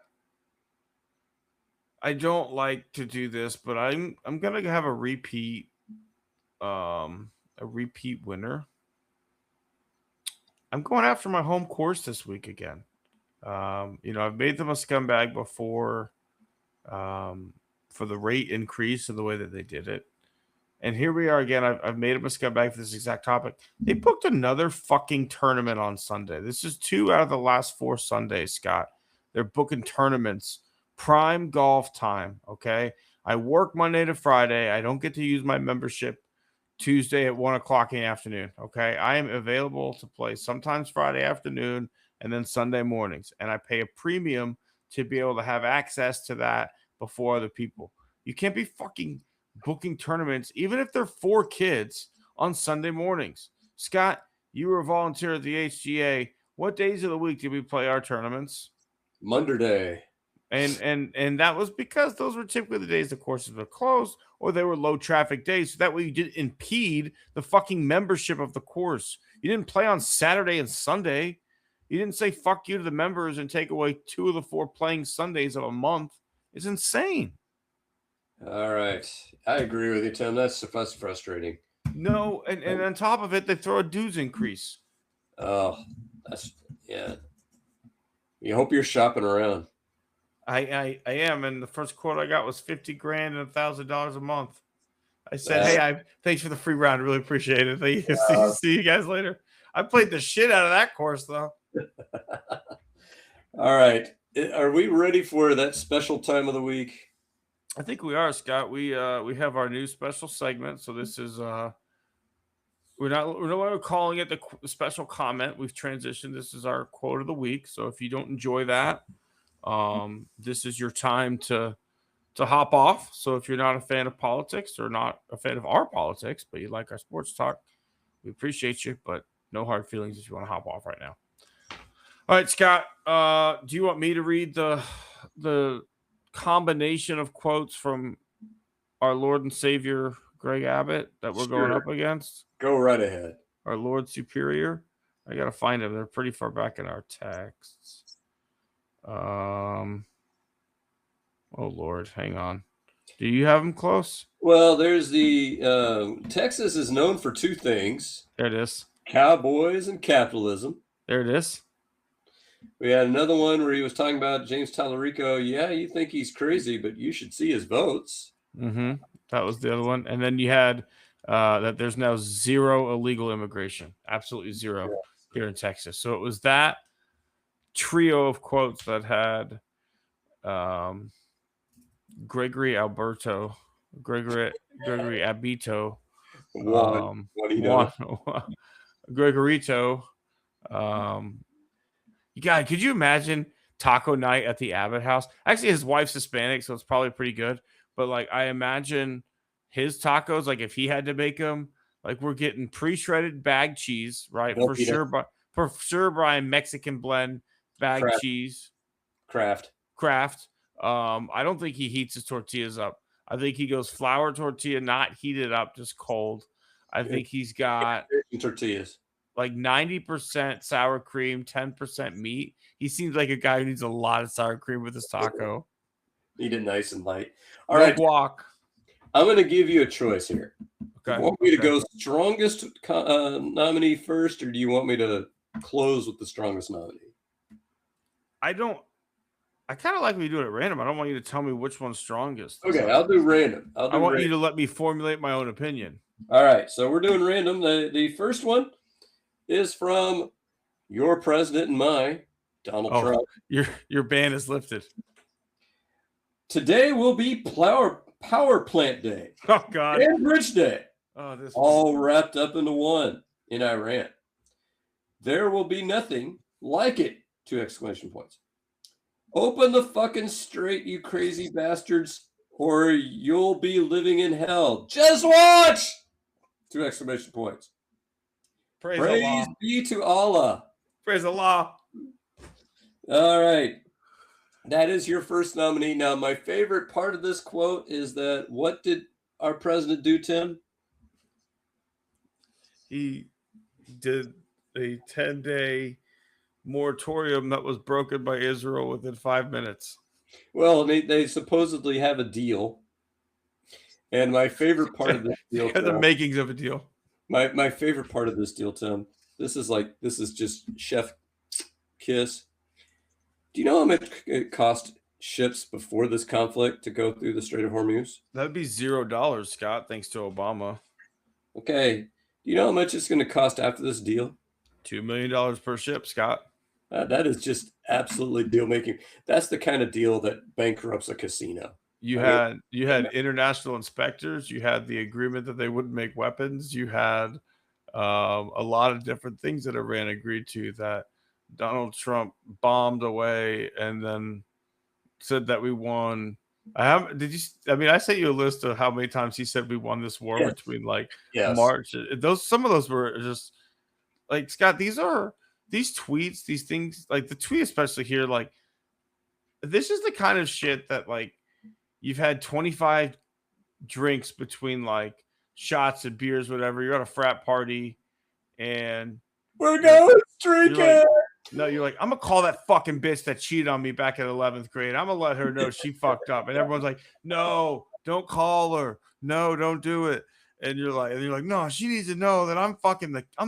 I don't like to do this, but I'm gonna have a repeat winner. I'm going after my home course this week again. I've made them a scumbag before for the rate increase and the way that they did it. And here we are again. I've made them a scumbag for this exact topic. They booked another fucking tournament on Sunday. This is 2 out of the last 4 Sundays, Scott. They're booking tournaments. Prime golf time, okay? I work Monday to Friday. I don't get to use my membership Tuesday at 1 o'clock in the afternoon, okay? I am available to play sometimes Friday afternoon and then Sunday mornings. And I pay a premium to be able to have access to that before other people. You can't be fucking booking tournaments, even if they're 4 kids, on Sunday mornings. Scott, you were a volunteer at the HGA. What days of the week did we play our tournaments? Monday. And that was because those were typically the days the courses were closed or they were low traffic days. So that way you didn't impede the fucking membership of the course. You didn't play on Saturday and Sunday. You didn't say fuck you to the members and take away 2 of the 4 playing Sundays of a month. It's insane. All right. I agree with you, Tim. That's frustrating. No, and on top of it, they throw a dues increase. Oh, yeah. You hope you're shopping around. I am, and the first quote I got was $50,000 and $1,000 a month. I said, hey, thanks for the free round. Really appreciate it. Thank you. See you guys later. I played the shit out of that course, though. All right. Are we ready for that special time of the week? I think we are, Scott. We have our new special segment. So this is we're no longer calling it the special comment. We've transitioned. This is our quote of the week. So if you don't enjoy that, this is your time to hop off. So if you're not a fan of politics or not a fan of our politics, but you like our sports talk, we appreciate you, but no hard feelings if you want to hop off right now. All right, Scott, do you want me to read the combination of quotes from our Lord and Savior, Greg Abbott, that we're going up against? Go right ahead. Our Lord Superior. I got to find them. They're pretty far back in our texts. Oh, Lord, hang on. Do you have them close? Well, there's the Texas is known for two things. There it is. Cowboys and capitalism. There it is. We had another one where he was talking about James Tallarico. Yeah, you think he's crazy, but you should see his votes. Mm-hmm. That was the other one. And then you had that there's now zero illegal immigration. Absolutely zero here in Texas. So it was that trio of quotes that had Gregory Abito, Gregorito. God, could you imagine taco night at the Abbott house? Actually, his wife's Hispanic, so it's probably pretty good. But like, I imagine his tacos, like if he had to make them, like we're getting pre-shredded bag cheese, right? For sure, Brian, Mexican blend bag cheese, Kraft. I don't think he heats his tortillas up. I think he goes flour tortilla, not heated up, just cold. I think he's got tortillas. Like 90% sour cream, 10% meat. He seems like a guy who needs a lot of sour cream with his taco. Eat it nice and light. All right, guac. I'm going to give you a choice here. Okay. You want me to go strongest nominee first, or do you want me to close with the strongest nominee? I kind of like when you do it at random. I don't want you to tell me which one's strongest. Okay, I'll do random. I want you to let me formulate my own opinion. All right, so we're doing random. The first one is from your president and mine, Donald Trump. Your ban is lifted. Today will be Power Plant Day. Oh, God. And Bridge Day. Oh, all wrapped up into one in Iran. There will be nothing like it. 2 exclamation points. Open the fucking strait, you crazy bastards, or you'll be living in hell. Just watch! 2 exclamation points. Praise be to Allah. Praise Allah. All right. That is your first nominee. Now, my favorite part of this quote is that what did our president do, Tim? He did a 10-day moratorium that was broken by Israel within 5 minutes. Well, they supposedly have a deal. And my favorite part of this deal, the makings of a deal. My favorite part of this deal, Tim, this is just chef kiss. Do you know how much it cost ships before this conflict to go through the Strait of Hormuz? That'd be $0, Scott, thanks to Obama. Okay. Do you know how much it's going to cost after this deal? $2 million per ship, Scott. That is just absolutely deal making. That's the kind of deal that bankrupts a casino. You had international inspectors. You had the agreement that they wouldn't make weapons. You had a lot of different things that Iran agreed to that Donald Trump bombed away and then said that we won. I sent you a list of how many times he said we won this war between March. Some of those were just like, Scott, these tweets, these things, like the tweet, especially here, like this is the kind of shit that like you've had 25 drinks between like shots and beers, whatever. You're at a frat party and we're going drinking. You're like, I'm gonna call that fucking bitch that cheated on me back in 11th grade. I'm gonna let her know she fucked up. And everyone's like, no, don't call her. No, don't do it. And you're like, no, she needs to know that I'm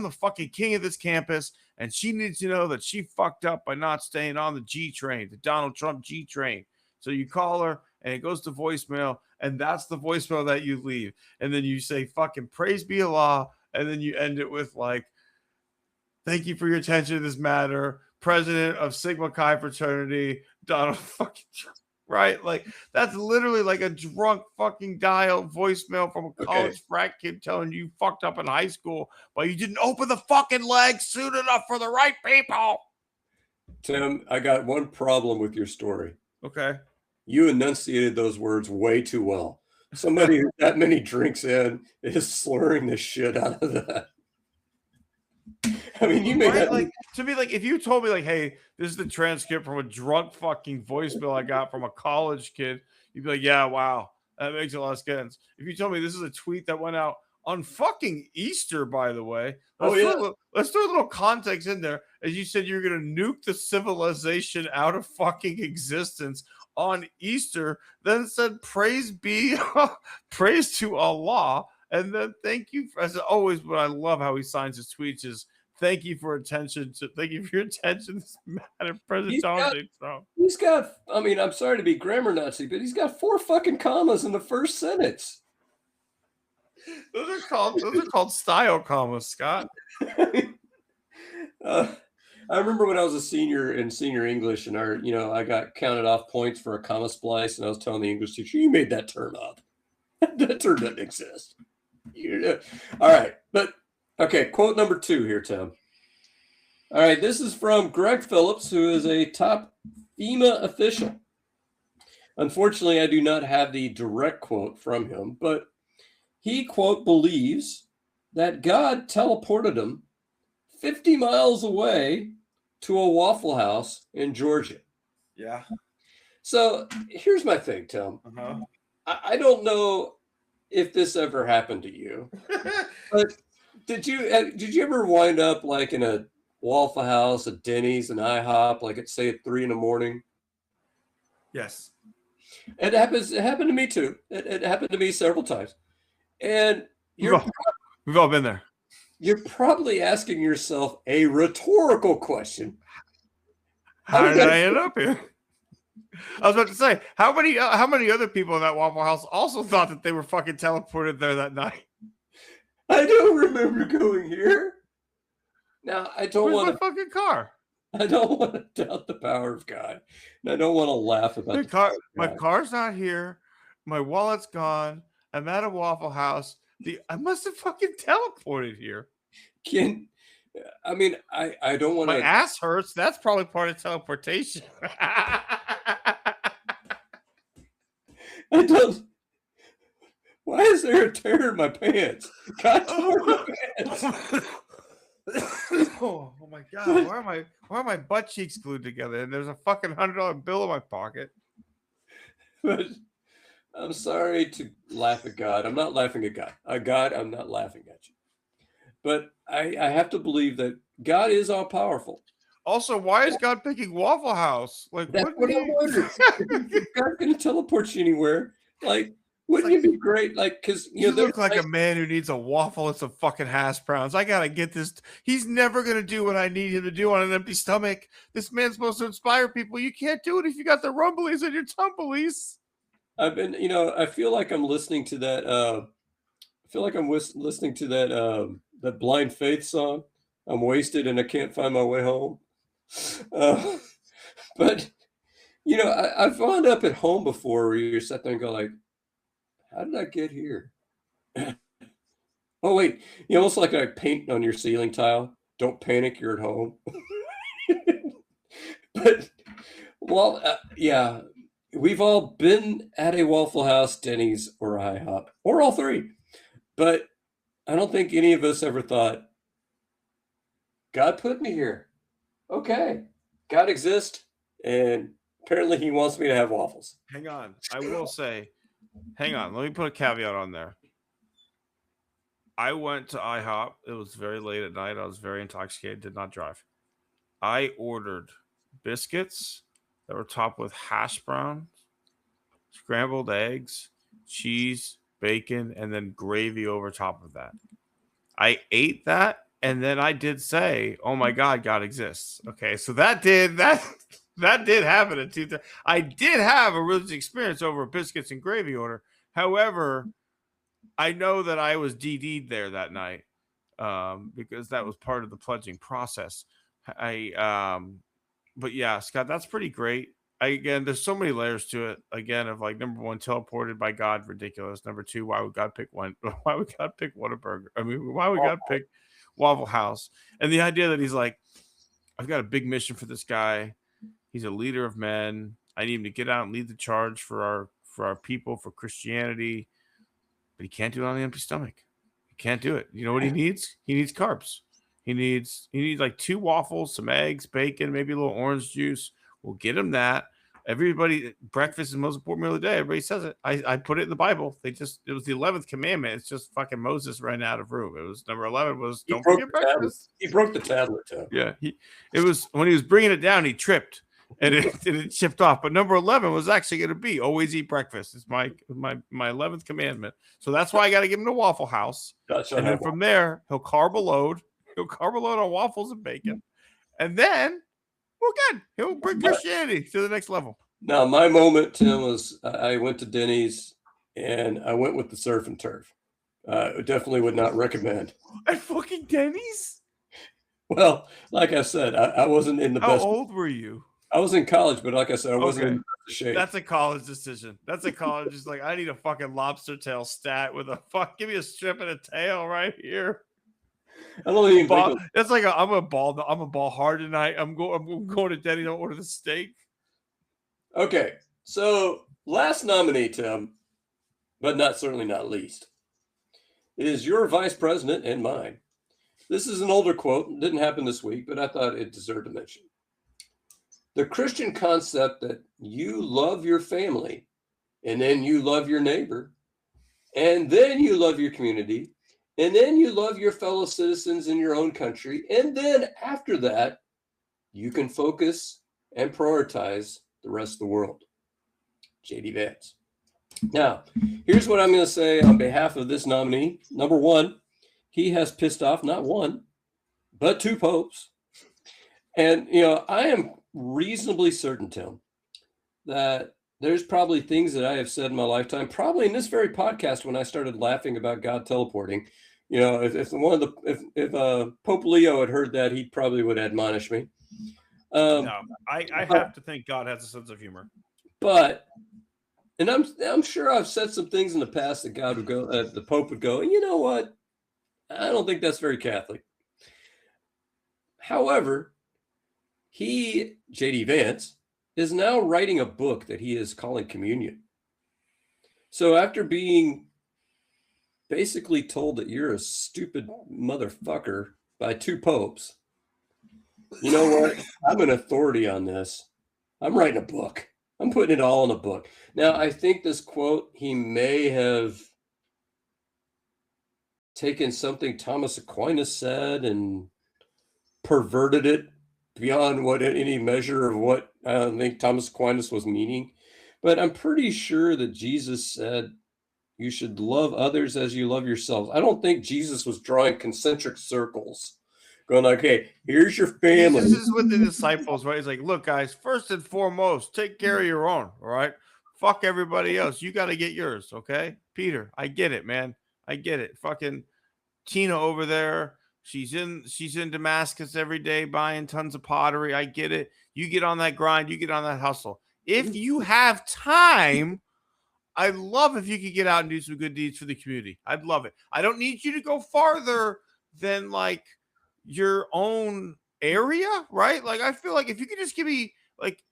the fucking king of this campus, and she needs to know that she fucked up by not staying on the G train, the Donald Trump G train. So you call her, and it goes to voicemail, and that's the voicemail that you leave. And then you say fucking praise be Allah, and then you end it with like, thank you for your attention to this matter, President of Sigma Chi fraternity, Donald fucking Trump. Right? Like, that's literally like a drunk fucking dial voicemail from a college frat kid telling you fucked up in high school, but you didn't open the fucking leg soon enough for the right people. Tim, I got one problem with your story. Okay. You enunciated those words way too well. Somebody who's that many drinks in is slurring the shit out of that. I mean, you made that like to me, like if you told me like, hey, this is the transcript from a drunk fucking voicemail I got from a college kid, you'd be like, yeah, wow, that makes a lot of sense. If you told me this is a tweet that went out on fucking Easter, by the way, let's throw a little context in there. As you said, you're gonna nuke the civilization out of fucking existence on Easter, then said praise be praise to Allah, and then thank you as always. What I love how he signs his tweets is thank you for your attention to this matter, President Donald J. Trump. He's got, I mean, I'm sorry to be grammar Nazi, but he's got 4 fucking commas in the first sentence. Those are called style commas, Scott. I remember when I was a senior in senior English, and I got counted off points for a comma splice, and I was telling the English teacher, "You made that term up. That term doesn't exist." All right, but okay. Quote number 2 here, Tim. All right, this is from Greg Phillips, who is a top FEMA official. Unfortunately, I do not have the direct quote from him, but he, quote, believes that God teleported him 50 miles away to a Waffle House in Georgia. Yeah. So here's my thing, Tim. Uh-huh. I don't know if this ever happened to you, but did you ever wind up like in a Waffle House, a Denny's, an IHOP, like at 3 a.m? Yes. It happened to me too. It happened to me several times. And we've all been there. You're probably asking yourself a rhetorical question. How did I end up here? I was about to say, how many other people in that Waffle House also thought that they were fucking teleported there that night? I don't remember going here. Now, I don't want my fucking car. I don't want to doubt the power of God. And I don't want to laugh about my car's not here. My wallet's gone. I'm at a Waffle House. I must have fucking teleported here. I don't want to. My ass hurts. That's probably part of teleportation. I don't. Why is there a tear in my pants? God tore my pants. Oh my God! Why are my butt cheeks glued together? And there's a fucking $100 bill in my pocket. But I'm sorry to laugh at God. I'm not laughing at God. God, I'm not laughing at you. But I have to believe that God is all powerful. Also, why is God picking Waffle House? Like, that's what I wonder. If God's going to teleport you anywhere, like, wouldn't it be great? Like, because you look like a man who needs a waffle and some fucking hash browns. I gotta get this. He's never gonna do what I need him to do on an empty stomach. This man's supposed to inspire people. You can't do it if you got the rumblies and your tumblies. I've been, I feel like I'm listening to that. Listening to that Blind Faith song. I'm wasted and I can't find my way home. But I've wound up at home before where you sit there and go like, how did I get here? Oh, wait. You almost like I paint on your ceiling tile. Don't panic, you're at home. But, yeah, we've all been at a Waffle House, Denny's, or IHOP, or all three. But I don't think any of us ever thought, God put me here. Okay. God exists, and apparently he wants me to have waffles. Hang on. I will say, hang on. Let me put a caveat on there. I went to IHOP. It was very late at night. I was very intoxicated. Did not drive. I ordered biscuits that were topped with hash browns, scrambled eggs, cheese, bacon, and then gravy over top of that. I ate that, and then I did say, "Oh my God, God exists." Okay, so that did happen in 2000. I did have a religious experience over a biscuits and gravy order. However, I know that I was DD'd there that night because that was part of the pledging process. But yeah, Scott, that's pretty great. Again, there's so many layers to it. Again, of like number one, teleported by God, ridiculous. Number two, why would God pick one? Why would God pick Whataburger? I mean, why would God pick Waffle House? And the idea that he's like, I've got a big mission for this guy. He's a leader of men. I need him to get out and lead the charge for our people, for Christianity. But he can't do it on an empty stomach. He can't do it. You know what he needs? He needs carbs. He needs like 2 waffles, some eggs, bacon, maybe a little orange juice. We'll get him that. Everybody, breakfast is the most important meal of the day. Everybody says it. I put it in the Bible. It was the 11th commandment. It's just fucking Moses ran out of room. It was number 11 was don't forget breakfast. He broke the tablet too. Yeah, it was when he was bringing it down, he tripped and it chipped off. But number 11 was actually going to be always eat breakfast. It's my 11th commandment. So that's why I got to give him the Waffle House. Gotcha. And then from there, he'll carb a load. He'll carb a load on waffles and bacon, and then we're good. He'll bring Christianity to the next level. Now, my moment, Tim, was I went to Denny's and I went with the surf and turf. Definitely would not recommend. At fucking Denny's? Well, like I said, I wasn't in the best. How old were you? I was in college, but like I said, I wasn't in the best shape. That's a college decision. That's a college. It's like, I need a fucking lobster tail stat with give me a strip and a tail right here. I don't even think it's like I'm a ball hard tonight. I'm going to Denny's. I'll order the steak. Okay, so last nominee, Tim, but certainly not least, is your vice president and mine. This is an older quote. It didn't happen this week, but I thought it deserved a mention. The Christian concept that you love your family, and then you love your neighbor, and then you love your community, and then you love your fellow citizens in your own country, and then after that, you can focus and prioritize the rest of the world. J.D. Vance. Now, here's what I'm going to say on behalf of this nominee. Number one, he has pissed off not one, but 2 popes. And, I am reasonably certain, Tim, that there's probably things that I have said in my lifetime, probably in this very podcast when I started laughing about God teleporting. If Pope Leo had heard that, he probably would admonish me. No, I have to think God has a sense of humor. But, and I'm sure I've said some things in the past that God would go, the Pope would go, you know what? I don't think that's very Catholic. However, he, J.D. Vance, is now writing a book that he is calling Communion. So after being basically told that you're a stupid motherfucker by 2 popes, you know what? I'm an authority on this. I'm writing a book. I'm putting it all in a book. Now, I think this quote, he may have taken something Thomas Aquinas said and perverted it beyond what any measure of what I think Thomas Aquinas was meaning. But I'm pretty sure that Jesus said you should love others as you love yourselves. I don't think Jesus was drawing concentric circles going like, hey, here's your family. This is with the disciples, right? He's like, look, guys, first and foremost, take care of your own, all right? Fuck everybody else. You got to get yours, okay? Peter, I get it, man. I get it. Fucking Tina over there, she's in Damascus every day buying tons of pottery. I get it. You get on that grind. You get on that hustle. If you have time, I'd love if you could get out and do some good deeds for the community. I'd love it. I don't need you to go farther than like your own area, right? Like, I feel like if you could just give me like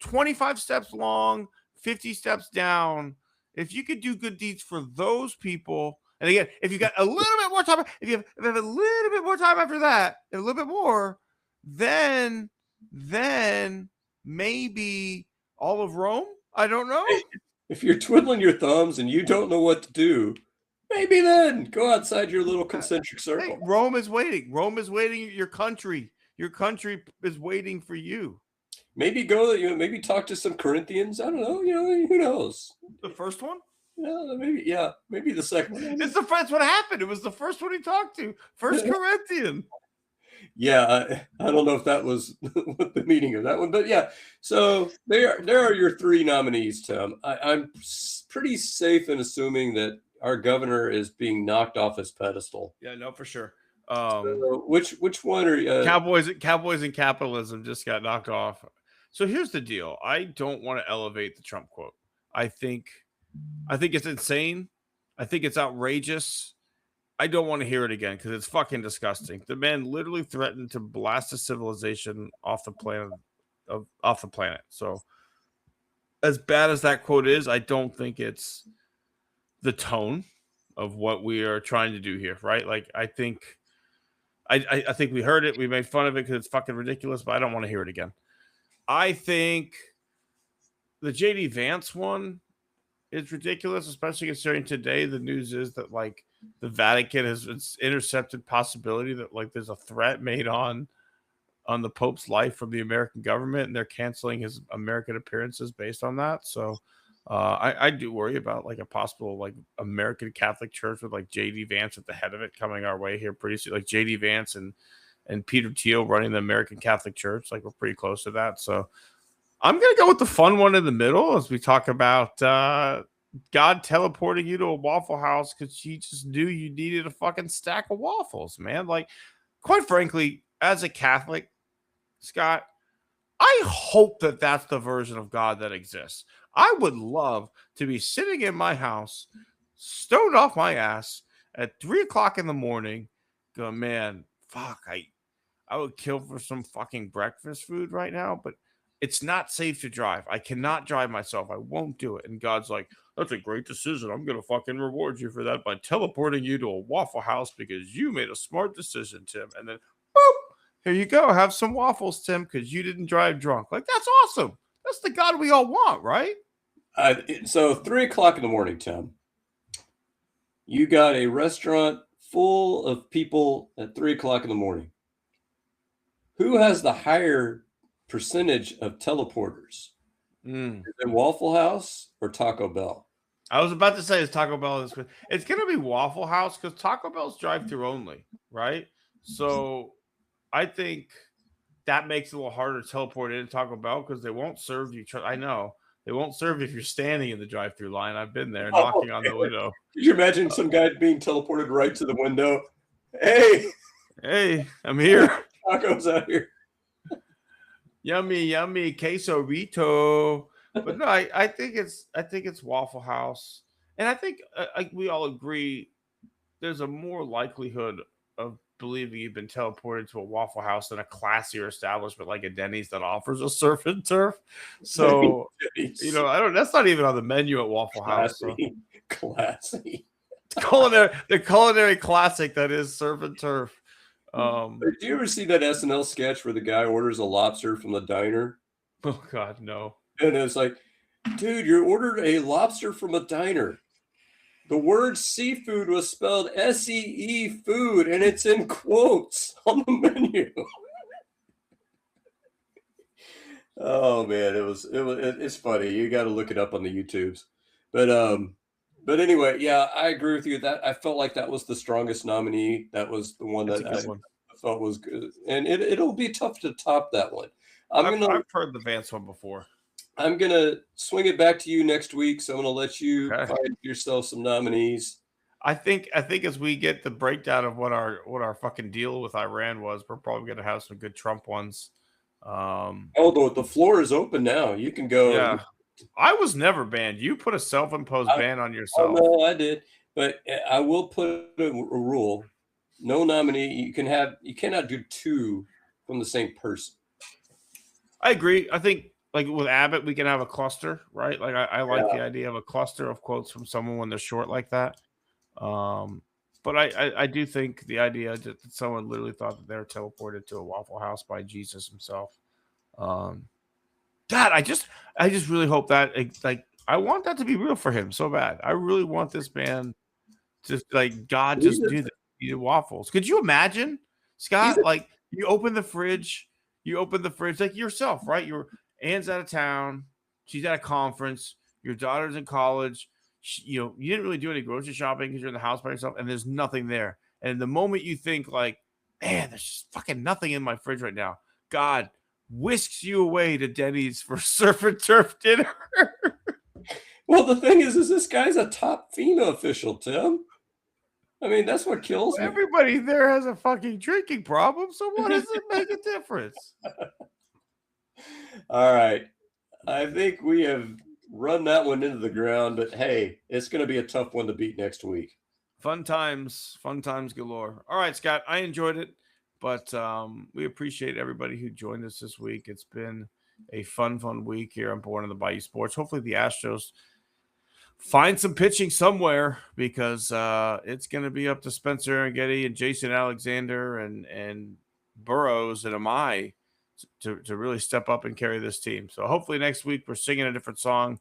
25 steps long, 50 steps down, if you could do good deeds for those people. And again, if you got a little bit more time, if you have a little bit more time after that, and a little bit more, then maybe all of Rome. I don't know. If you're twiddling your thumbs and you don't know what to do, maybe then go outside your little concentric circle. Hey, Rome is waiting. Rome is waiting. Your country is waiting for you. Maybe go. Maybe talk to some Corinthians. I don't know. Who knows? The first one. Yeah, maybe the second one. That's what happened. It was the first one he talked to. First Corinthian. Yeah, I don't know if that was what the meaning of that one, but yeah. So there are your three nominees, Tim. I'm pretty safe in assuming that our governor is being knocked off his pedestal. Yeah, no, for sure. So which one are Cowboys and capitalism just got knocked off. So here's the deal. I don't want to elevate the Trump quote. I think it's insane. I think it's outrageous. I don't want to hear it again because it's fucking disgusting. The man literally threatened to blast a civilization off the planet. So as bad as that quote is, I don't think it's the tone of what we are trying to do here, right? Like I think we heard it, we made fun of it because it's fucking ridiculous, but I don't want to hear it again. I think the JD Vance one is ridiculous, especially considering today the news is that like the Vatican has intercepted possibility that like there's a threat made on the Pope's life from the American government, and they're canceling his American appearances based on that. So I do worry about like a possible like American Catholic Church with like JD Vance at the head of it coming our way here pretty soon, like JD Vance and Peter Thiel running the American Catholic Church. Like we're pretty close to that. So I'm gonna go with the fun one in the middle as we talk about God teleporting you to a Waffle House because he just knew you needed a fucking stack of waffles, man. Like, quite frankly, as a Catholic, Scott, I hope that that's the version of God that exists. I would love to be sitting in my house, stoned off my ass at 3:00 in the morning, going, man, fuck, I would kill for some fucking breakfast food right now, but it's not safe to drive. I cannot drive myself. I won't do it. And God's like, that's a great decision. I'm going to fucking reward you for that by teleporting you to a Waffle House because you made a smart decision, Tim. And then, boop, here you go. Have some waffles, Tim, because you didn't drive drunk. Like, that's awesome. That's the God we all want, right? So 3:00 in the morning, Tim. You got a restaurant full of people at 3:00 in the morning. Who has the higher percentage of teleporters? Is it Waffle House or Taco Bell? I was about to say it's Taco Bell. It's going to be Waffle House because Taco Bell's drive-through only, right? So I think that makes it a little harder to teleport in Taco Bell because they won't serve you. I know they won't serve you if you're standing in the drive-through line. I've been there knocking on the window. Could you imagine some guy being teleported right to the window? Hey, I'm here. Tacos out here. Yummy queso rito. But no, I think it's Waffle House, and I think we all agree there's a more likelihood of believing you've been teleported to a Waffle House than a classier establishment like a Denny's that offers a surf and turf. So that's not even on the menu at Waffle House. So. Classy. The culinary classic that is surf and turf. Did you ever see that SNL sketch where the guy orders a lobster from the diner? Oh God, no. And it's like, dude, you ordered a lobster from a diner. The word seafood was spelled SEE food, and it's in quotes on the menu. Oh man, it's funny. You got to look it up on the YouTubes. But anyway, yeah, I agree with you. That I felt like that was the strongest nominee. That was the one that I felt was good, and it'll be tough to top that one. I've heard the Vance one before. I'm gonna swing it back to you next week, so I'm gonna let you find yourself some nominees. I think as we get the breakdown of what our fucking deal with Iran was, we're probably gonna have some good Trump ones. The floor is open now. You can go. Yeah. I was never banned. You put a self-imposed ban on yourself. Oh, no, I did. But I will put a rule. No nominee. You cannot do two from the same person. I agree. I think like with Abbott, we can have a cluster, right? Like I like the idea of a cluster of quotes from someone when they're short like that. But I do think the idea that someone literally thought that they were teleported to a Waffle House by Jesus himself. God, I just really hope that I want that to be real for him so bad. I really want this man to God just do that. Eat waffles. Could you imagine, Scott? Like you open the fridge like yourself, right? Your Anne's out of town, she's at a conference, your daughter's in college. You didn't really do any grocery shopping because you're in the house by yourself, and there's nothing there. And the moment you think like, man, there's just fucking nothing in my fridge right now. God whisks you away to Denny's for surf and turf dinner. Well, the thing is this guy's a top FEMA official, Tim. I mean, that's what kills me. Everybody there has a fucking drinking problem, so what does it make a difference? All right. I think we have run that one into the ground, but hey, it's going to be a tough one to beat next week. Fun times galore. All right, Scott, I enjoyed it, but we appreciate everybody who joined us this week. It's been a fun week here on Born on the Bayou Sports. Hopefully the Astros find some pitching somewhere, because it's going to be up to Spencer and Getty and Jason Alexander and Burrows and Amai to really step up and carry this team. So hopefully next week we're singing a different song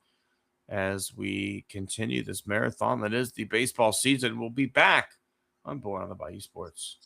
as we continue this marathon that is the baseball season. We'll be back on Born on the Bayou Sports.